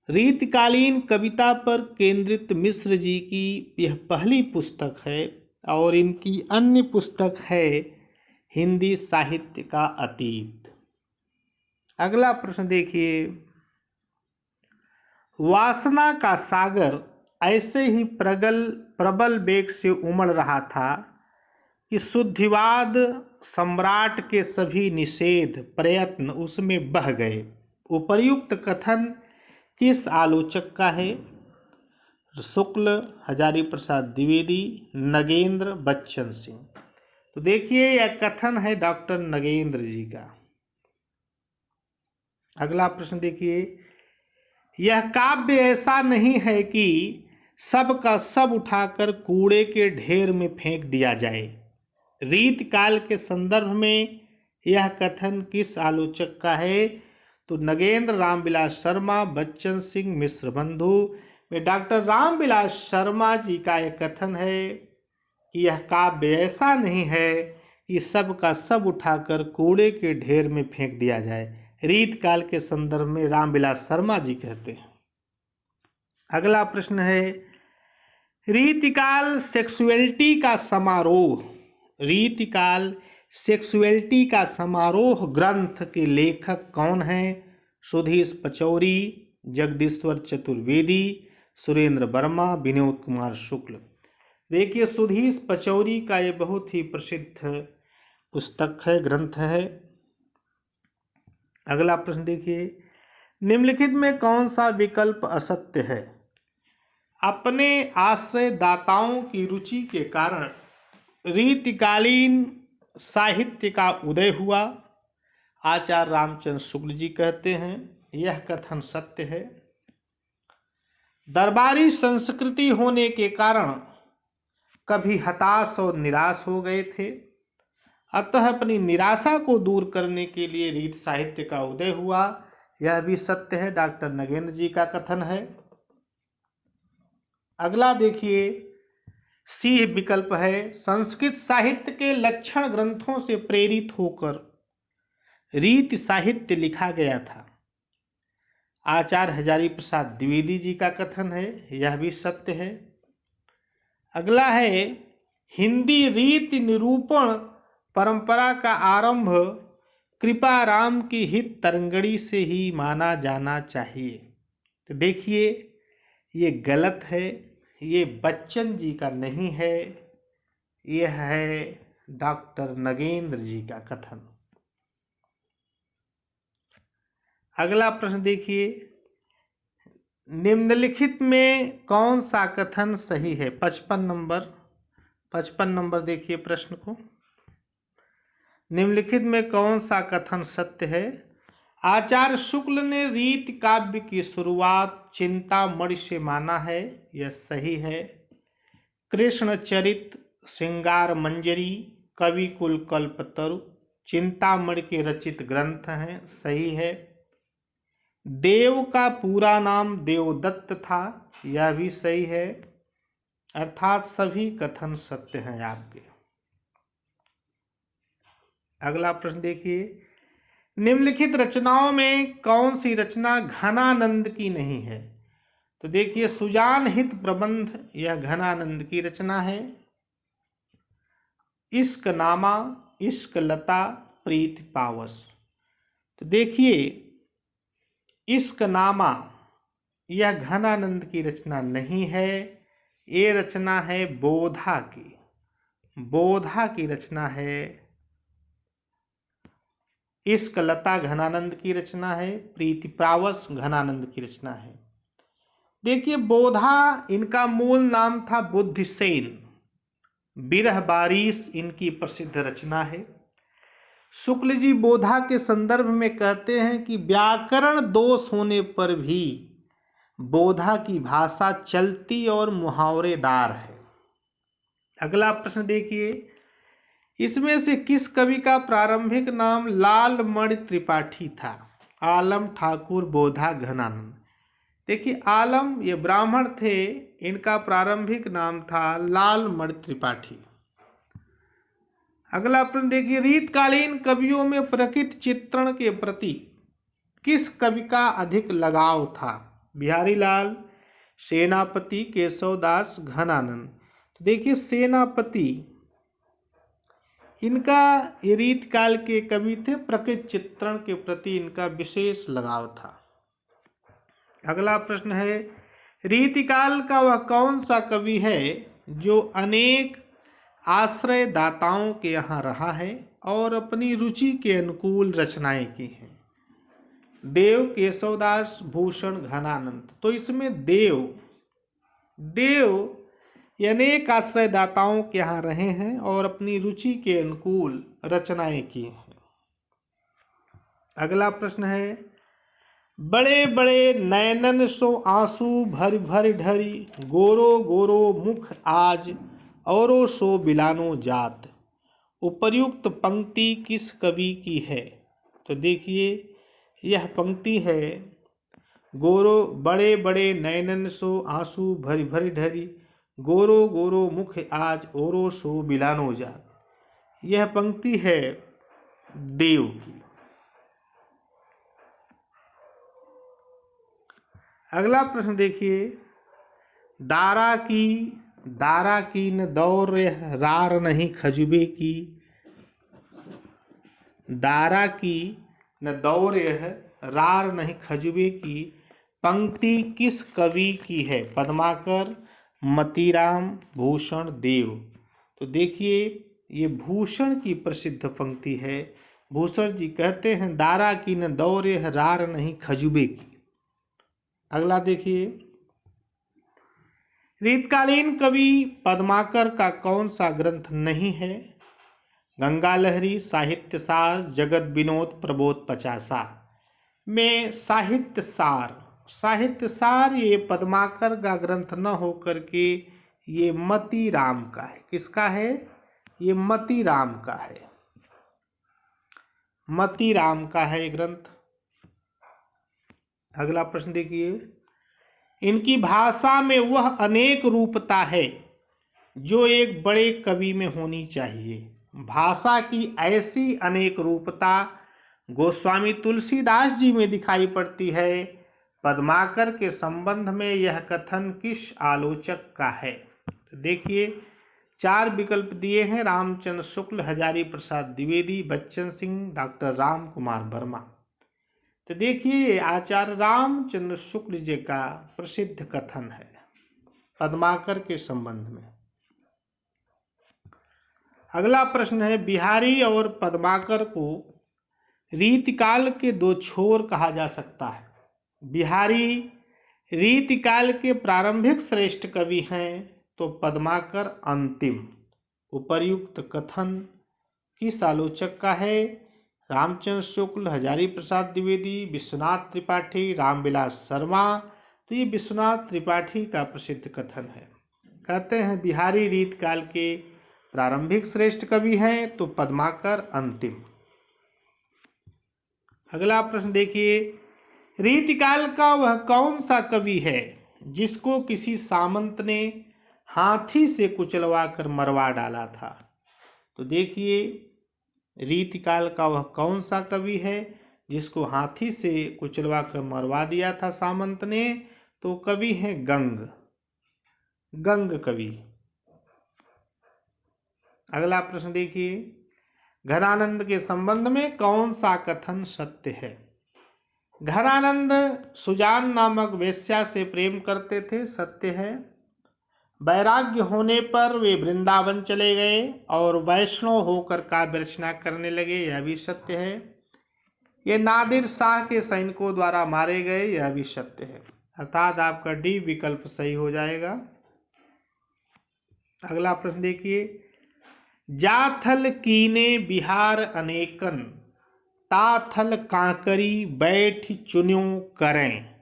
A: रीतिकालीन कविता पर केंद्रित मिश्र जी की यह पहली पुस्तक है और इनकी अन्य पुस्तक है हिंदी साहित्य का अतीत। अगला प्रश्न देखिए, वासना का सागर ऐसे ही प्रबल वेग से उमड़ रहा था कि शुद्धिवाद सम्राट के सभी निषेध प्रयत्न उसमें बह गए। उपर्युक्त कथन किस आलोचक का है? शुक्ल, हजारी प्रसाद द्विवेदी, नगेंद्र, बच्चन सिंह। तो देखिए यह कथन है डॉक्टर नगेंद्र जी का। अगला प्रश्न देखिए, यह काव्य ऐसा नहीं है कि सब का सब उठाकर कूड़े के ढेर में फेंक दिया जाए। रीत काल के संदर्भ में यह कथन किस आलोचक का है? तो नगेंद्र रामविलास शर्मा, बच्चन सिंह, मिश्र बंधु में डॉक्टर रामविलास शर्मा जी का यह कथन है कि यह काव्य ऐसा नहीं है कि सब का सब उठाकर कूड़े के ढेर में फेंक दिया जाए। रीत काल के संदर्भ में रामविलास शर्मा जी कहते हैं। अगला प्रश्न है, रीतिकाल सेक्सुअलिटी का समारोह, रीतिकाल सेक्सुअलिटी का समारोह ग्रंथ के लेखक कौन हैं? सुधीश पचौरी, जगदीश्वर चतुर्वेदी, सुरेंद्र वर्मा, विनोद कुमार शुक्ल। देखिए सुधीश पचौरी का ये बहुत ही प्रसिद्ध पुस्तक है, ग्रंथ है। अगला प्रश्न देखिए, निम्नलिखित में कौन सा विकल्प असत्य है? अपने आश्रयदाताओं की रुचि के कारण रीतिकालीन साहित्य का उदय हुआ, आचार्य रामचंद्र शुक्ल जी कहते हैं। यह कथन सत्य है। दरबारी संस्कृति होने के कारण कभी हताश और निराश हो गए थे, अतः अपनी निराशा को दूर करने के लिए रीत साहित्य का उदय हुआ। यह भी सत्य है, डॉक्टर नगेंद्र जी का कथन है। अगला देखिए, सी विकल्प है, संस्कृत साहित्य के लक्षण ग्रंथों से प्रेरित होकर रीत साहित्य लिखा गया था। आचार्य हजारी प्रसाद द्विवेदी जी का कथन है। यह भी सत्य है। अगला है, हिंदी रीति निरूपण परंपरा का आरंभ कृपाराम की हित तरंगड़ी से ही माना जाना चाहिए। तो देखिए ये गलत है, ये बच्चन जी का नहीं है, यह है डॉक्टर नगेंद्र जी का कथन। अगला प्रश्न देखिए, निम्नलिखित में कौन सा कथन सही है? 55 नंबर देखिए प्रश्न को। निम्नलिखित में कौन सा कथन सत्य है? आचार्य शुक्ल ने रीत काव्य की शुरुआत चिंतामणि से माना है। यह सही है। कृष्ण चरित, श्रृंगार मंजरी, कवि कुल कल्पतरु चिंतामणि के रचित ग्रंथ हैं। सही है। देव का पूरा नाम देवदत्त था। यह भी सही है। अर्थात सभी कथन सत्य हैं आपके। अगला प्रश्न देखिए, निम्नलिखित रचनाओं में कौन सी रचना घनानंद की नहीं है? तो देखिए सुजान हित प्रबंध, यह घनानंद की रचना है। इश्क नामा, इश्क लता, प्रीति पावस। तो देखिए इश्क नामा यह घनानंद की रचना नहीं है, ये रचना है बोधा की, बोधा की रचना है। इश्क लता घनानंद की रचना है, प्रीति पावस घनानंद की रचना है। देखिए बोधा इनका मूल नाम था बुद्धिसेन, बिरह बारिश इनकी प्रसिद्ध रचना है। शुक्ल जी बोधा के संदर्भ में कहते हैं कि व्याकरण दोष होने पर भी बोधा की भाषा चलती और मुहावरेदार है। अगला प्रश्न देखिए, इसमें से किस कवि का प्रारंभिक नाम लालमणि त्रिपाठी था? आलम, ठाकुर, बोधा, घनानंद। देखिए आलम ये ब्राह्मण थे, इनका प्रारंभिक नाम था लालमणि त्रिपाठी। अगला प्रश्न देखिए, रीतकालीन कवियों में प्रकृति चित्रण के प्रति किस कवि का अधिक लगाव था? बिहारी लाल, सेनापति, केशवदास, घनानंद। तो देखिए सेनापति इनका ये रीतकाल के कवि थे, प्रकृति चित्रण के प्रति इनका विशेष लगाव था। अगला प्रश्न है, रीतिकाल का वह कौन सा कवि है जो अनेक आश्रयदाताओं के यहाँ रहा है और अपनी रुचि के अनुकूल रचनाएं की हैं? देव, केशवदास, भूषण, घनानंद। तो इसमें देव ये अनेक आश्रयदाताओं के यहाँ रहे हैं और अपनी रुचि के अनुकूल रचनाएं की हैं। अगला प्रश्न है, बड़े बड़े नैनन सो आंसू भर भर ढरी, गोरो गोरो मुख आज औरो सो बिलानो जात, उपर्युक्त पंक्ति किस कवि की है? तो देखिए यह पंक्ति है, गोरो बड़े बड़े नैनन सो आंसू भरी भरी ढरी, गोरो गोरो मुख आज औरो सो बिलानो जात। यह पंक्ति है देव की। अगला प्रश्न देखिए, दारा की न दौर रार नहीं खजुबे की, दारा की न दौर रार नहीं खजुबे की पंक्ति किस कवि की है? पद्माकर, मतीराम, भूषण, देव। तो देखिए ये भूषण की प्रसिद्ध पंक्ति है। भूषण जी कहते हैं, दारा की न दौर रार नहीं खजुबे की। अगला देखिए, रीतकालीन कवि पद्माकर का कौन सा ग्रंथ नहीं है? गंगा लहरी, साहित्य सार, जगत विनोद, प्रबोध 50 में साहित्य सार ये पद्माकर का ग्रंथ न होकर के ये मतीराम का है। किसका है? ये मतीराम का है। मतीराम का है ये ग्रंथ। अगला प्रश्न देखिए, इनकी भाषा में वह अनेक रूपता है जो एक बड़े कवि में होनी चाहिए। भाषा की ऐसी अनेक रूपता गोस्वामी तुलसीदास जी में दिखाई पड़ती है। पद्माकर के संबंध में यह कथन किस आलोचक का है? तो देखिए 4 विकल्प दिए हैं, रामचंद्र शुक्ल, हजारी प्रसाद द्विवेदी, बच्चन सिंह, डॉक्टर राम कुमार वर्मा। तो देखिए आचार्य रामचंद्र शुक्ल जी का प्रसिद्ध कथन है पद्माकर के संबंध में। अगला प्रश्न है, बिहारी और पद्माकर को रीतिकाल के 2 छोर कहा जा सकता है। बिहारी रीतिकाल के प्रारंभिक श्रेष्ठ कवि हैं तो पद्माकर अंतिम। उपर्युक्त कथन किस आलोचक का है? रामचंद्र शुक्ल, हजारी प्रसाद द्विवेदी, विश्वनाथ त्रिपाठी, रामविलास शर्मा। तो ये विश्वनाथ त्रिपाठी का प्रसिद्ध कथन है। कहते हैं बिहारी रीतकाल के प्रारंभिक श्रेष्ठ कवि हैं तो पद्माकर अंतिम। अगला प्रश्न देखिए, रीतिकाल का वह कौन सा कवि है जिसको किसी सामंत ने हाथी से कुचलवा कर मरवा डाला था? तो देखिए रीतिकाल का वह कौन सा कवि है जिसको हाथी से कुचलवा कर मरवा दिया था सामंत ने? तो कवि हैं गंग कवि। अगला प्रश्न देखिए, घनानंद के संबंध में कौन सा कथन सत्य है? घनानंद सुजान नामक वेश्या से प्रेम करते थे, सत्य है। वैराग्य होने पर वे वृंदावन चले गए और वैष्णव होकर काव्य रचना करने लगे, यह भी सत्य है। ये नादिर शाह के सैनिकों द्वारा मारे गए, यह भी सत्य है। अर्थात आपका डी विकल्प सही हो जाएगा। अगला प्रश्न देखिए, जाथल कीने बिहार अनेकन, ताथल कांकरी बैठ चुन्यों करें।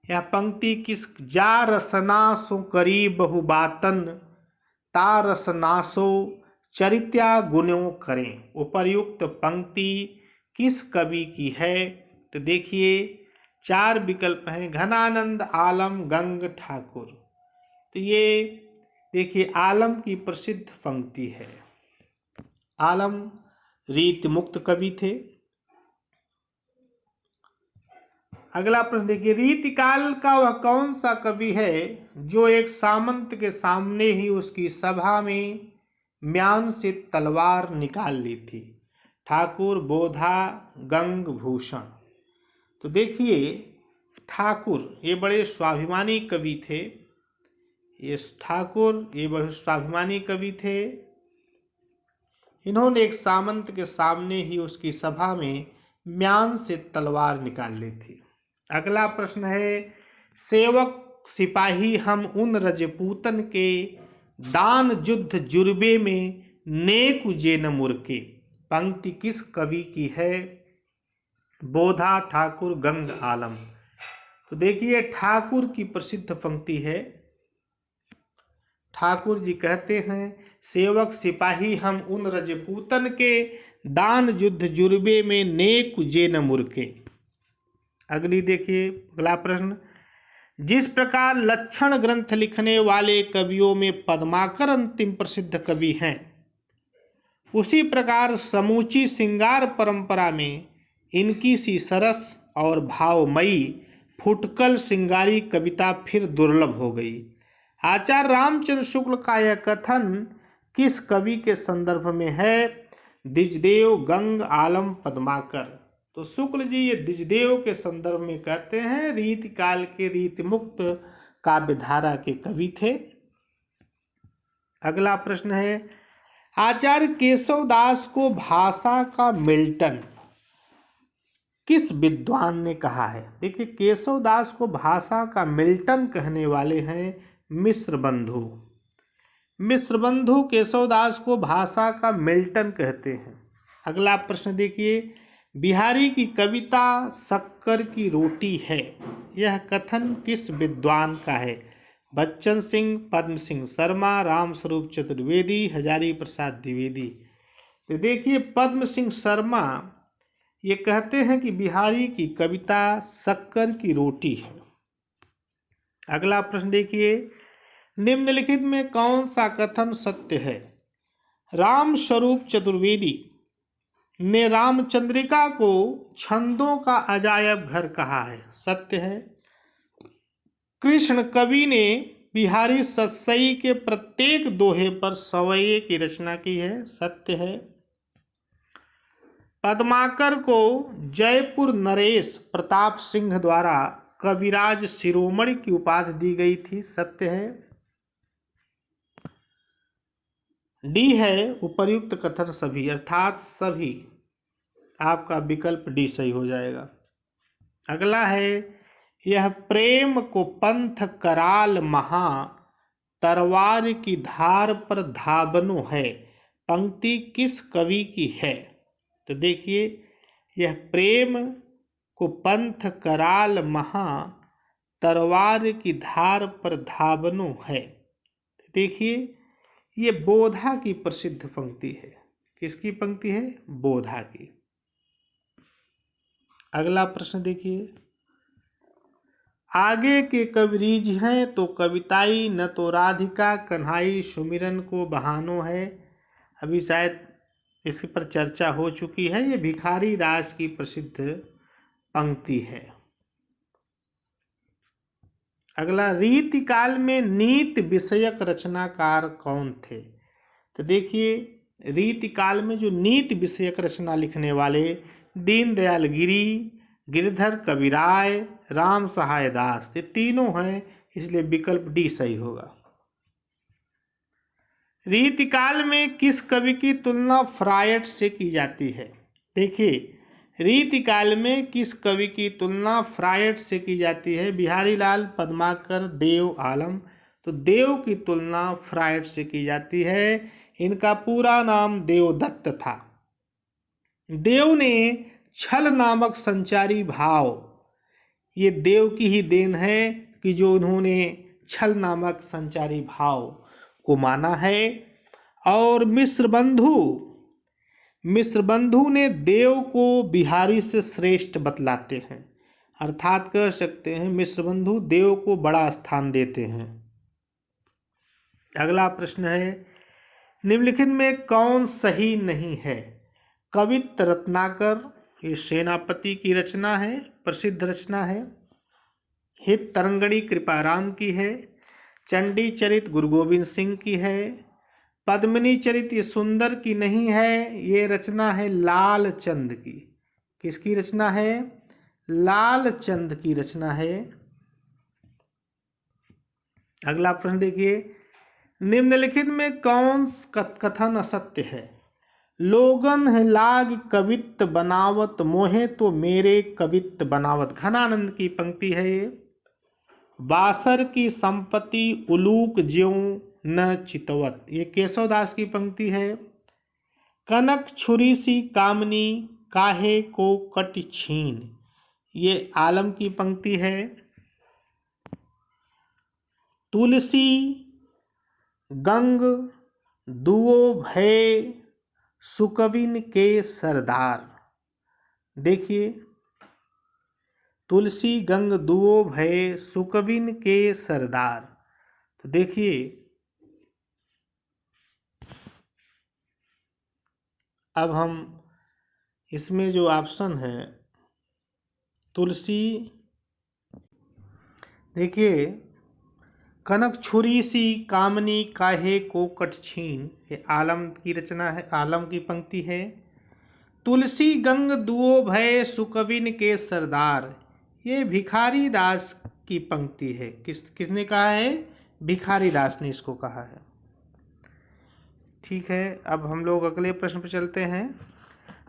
A: यह पंक्ति किस? जा रसना सो करी बहुबातन, ता रसनासो चरित्या गुण्यों करें। उपर्युक्त पंक्ति किस कवि की है? तो देखिए 4 विकल्प हैं, घनानंद, आलम, गंग, ठाकुर। तो ये देखिए आलम की प्रसिद्ध पंक्ति है। आलम रीति मुक्त कवि थे। अगला प्रश्न देखिए, रीतिकाल का वह कौन सा कवि है जो एक सामंत के सामने ही उसकी सभा में म्यान से तलवार निकाल ली थी? ठाकुर, बोधा, गंग, भूषण। तो देखिए ठाकुर ये बड़े स्वाभिमानी कवि थे। ये ठाकुर ये बड़े स्वाभिमानी कवि थे। इन्होंने एक सामंत के सामने ही उसकी सभा में म्यान से तलवार निकाल ली थी। अगला प्रश्न है, सेवक सिपाही हम उन रजपूतन के दान जुद्ध जुर्बे में नेक जे न मुरके। पंक्ति किस कवि की है? बोधा ठाकुर गंग आलम। तो देखिए ठाकुर की प्रसिद्ध पंक्ति है। ठाकुर जी कहते हैं, सेवक सिपाही हम उन रजपूतन के, दान युद्ध जुर्बे में नेक जे न मुरके। अगली देखिए, अगला प्रश्न, जिस प्रकार लक्षण ग्रंथ लिखने वाले कवियों में पद्माकर अंतिम प्रसिद्ध कवि हैं, उसी प्रकार समूची श्रृंगार परंपरा में इनकी सी सरस और भावमयी फुटकल श्रृंगारी कविता फिर दुर्लभ हो गई। आचार्य रामचंद्र शुक्ल का यह कथन किस कवि के संदर्भ में है? द्विजदेव गंग आलम पद्माकर। तो शुक्ल जी ये द्विजदेव के संदर्भ में कहते हैं, रीति काल के रीति मुक्त काव्यधारा के कवि थे। अगला प्रश्न है, आचार्य केशवदास को भाषा का मिल्टन किस विद्वान ने कहा है? देखिए केशवदास को भाषा का मिल्टन कहने वाले हैं मिश्र बंधु। मिश्र बंधु केशवदास को भाषा का मिल्टन कहते हैं। अगला प्रश्न देखिए, बिहारी की कविता शक्कर की रोटी है, यह कथन किस विद्वान का है? बच्चन सिंह, पद्म सिंह शर्मा, रामस्वरूप चतुर्वेदी, हजारी प्रसाद द्विवेदी। तो देखिए पद्म सिंह शर्मा ये कहते हैं कि बिहारी की कविता शक्कर की रोटी है। अगला प्रश्न देखिए, निम्नलिखित में कौन सा कथन सत्य है? रामस्वरूप चतुर्वेदी ने रामचंद्रिका को छंदों का अजायब घर कहा है, सत्य है। कृष्ण कवि ने बिहारी सतसई के प्रत्येक दोहे पर सवये की रचना की है, सत्य है। पद्माकर को जयपुर नरेश प्रताप सिंह द्वारा कविराज शिरोमणि की उपाधि दी गई थी, सत्य है। डी है उपर्युक्त कथन सभी, अर्थात सभी। आपका विकल्प डी सही हो जाएगा। अगला है, यह प्रेम को पंथ कराल महा, तरवार की धार पर धाबनो है, पंक्ति किस कवि की है? तो देखिए, यह प्रेम को पंथ कराल महा, तरवार की धार पर धाबनो है। देखिए ये बोधा की प्रसिद्ध पंक्ति है। किसकी पंक्ति है? बोधा की। अगला प्रश्न देखिए, आगे के कविरीज हैं तो कविताई न तो राधिका कन्हाई सुमिरन को बहानो है। अभी शायद इस पर चर्चा हो चुकी है। ये भिखारी दास की प्रसिद्ध पंक्ति है। अगला, रीति काल में नीति विषयक रचनाकार कौन थे? तो देखिए रीति काल में जो नीति विषयक रचना लिखने वाले दीनदयाल गिरी, गिरधर कविराय, राम सहाय दास, ये तीनों हैं, इसलिए विकल्प डी सही होगा। रीतिकाल में किस कवि की तुलना फ्रायड से की जाती है? देखिए रीतिकाल में किस कवि की तुलना फ्रायड से की जाती है? बिहारी लाल, पद्माकर, देव, आलम। तो देव की तुलना फ्रायड से की जाती है। इनका पूरा नाम देवदत्त था। देव ने छल नामक संचारी भाव, ये देव की ही देन है कि जो उन्होंने छल नामक संचारी भाव को माना है। और मिश्र बंधु ने देव को बिहारी से श्रेष्ठ बतलाते हैं, अर्थात कह सकते हैं मिश्र बंधु देव को बड़ा स्थान देते हैं। अगला प्रश्न है, निम्नलिखित में कौन सही नहीं है? कवित्त रत्नाकर, ये सेनापति की रचना है, प्रसिद्ध रचना है। हित तरंगणी कृपाराम की है। चंडी चरित गुरु गोविंद सिंह की है। पद्मिनी चरित ये सुंदर की नहीं है, ये रचना है लाल चंद की। किसकी रचना है? लाल चंद की रचना है। अगला प्रश्न देखिए, निम्नलिखित में कौन कथन असत्य है? लोगन है लाग कवित्त बनावत, मोहे तो मेरे कवित्त बनावत। घनानंद की पंक्ति है ये। बासर की संपत्ति उलूक ज्यों, न चितवत, ये केशवदास की पंक्ति है। कनक छुरी सी कामनी काहे को कट छीन, ये आलम की पंक्ति है। तुलसी गंग दुओ भय सुकविन के सरदार, देखिए तुलसी गंग दुओ भय सुकविन के सरदार। तो देखिए अब हम इसमें जो ऑप्शन है तुलसी, देखिए कनक छुरी सी कामनी काहे को कट छीन, ये आलम की रचना है, आलम की पंक्ति है। तुलसी गंग दुओ भय सुकविन के सरदार, ये भिखारी दास की पंक्ति है। किसने कहा है? भिखारी दास ने इसको कहा है। ठीक है, अब हम लोग अगले प्रश्न पर चलते हैं।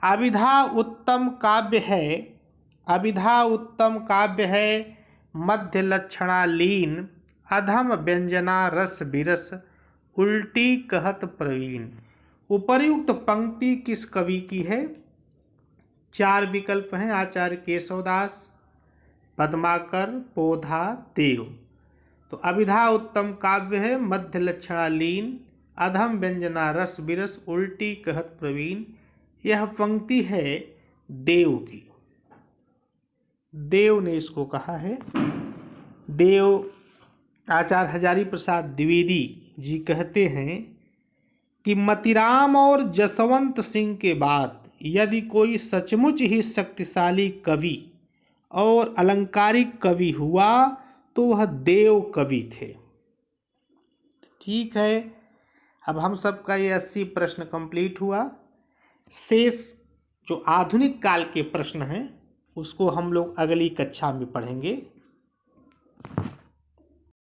A: अभिधा उत्तम काव्य है, अभिधा उत्तम काव्य है मध्य लक्षणा लीन, अधम व्यंजना रस बिरस उल्टी कहत प्रवीण। उपर्युक्त पंक्ति किस कवि की है? 4 विकल्प हैं, आचार्य केशवदास, पद्माकर, पोधा, देव। तो अभिधा उत्तम काव्य है मध्य लक्षणा लीन, अधम व्यंजना रस बिरस उल्टी कहत प्रवीण, यह पंक्ति है देव की। देव ने इसको कहा है। देव आचार्य हजारी प्रसाद द्विवेदी जी कहते हैं कि मतिराम और जसवंत सिंह के बाद यदि कोई सचमुच ही शक्तिशाली कवि और अलंकारिक कवि हुआ तो वह देव कवि थे। ठीक है, अब हम सबका ये 80 प्रश्न कंप्लीट हुआ। शेष जो आधुनिक काल के प्रश्न हैं उसको हम लोग अगली कक्षा में पढ़ेंगे।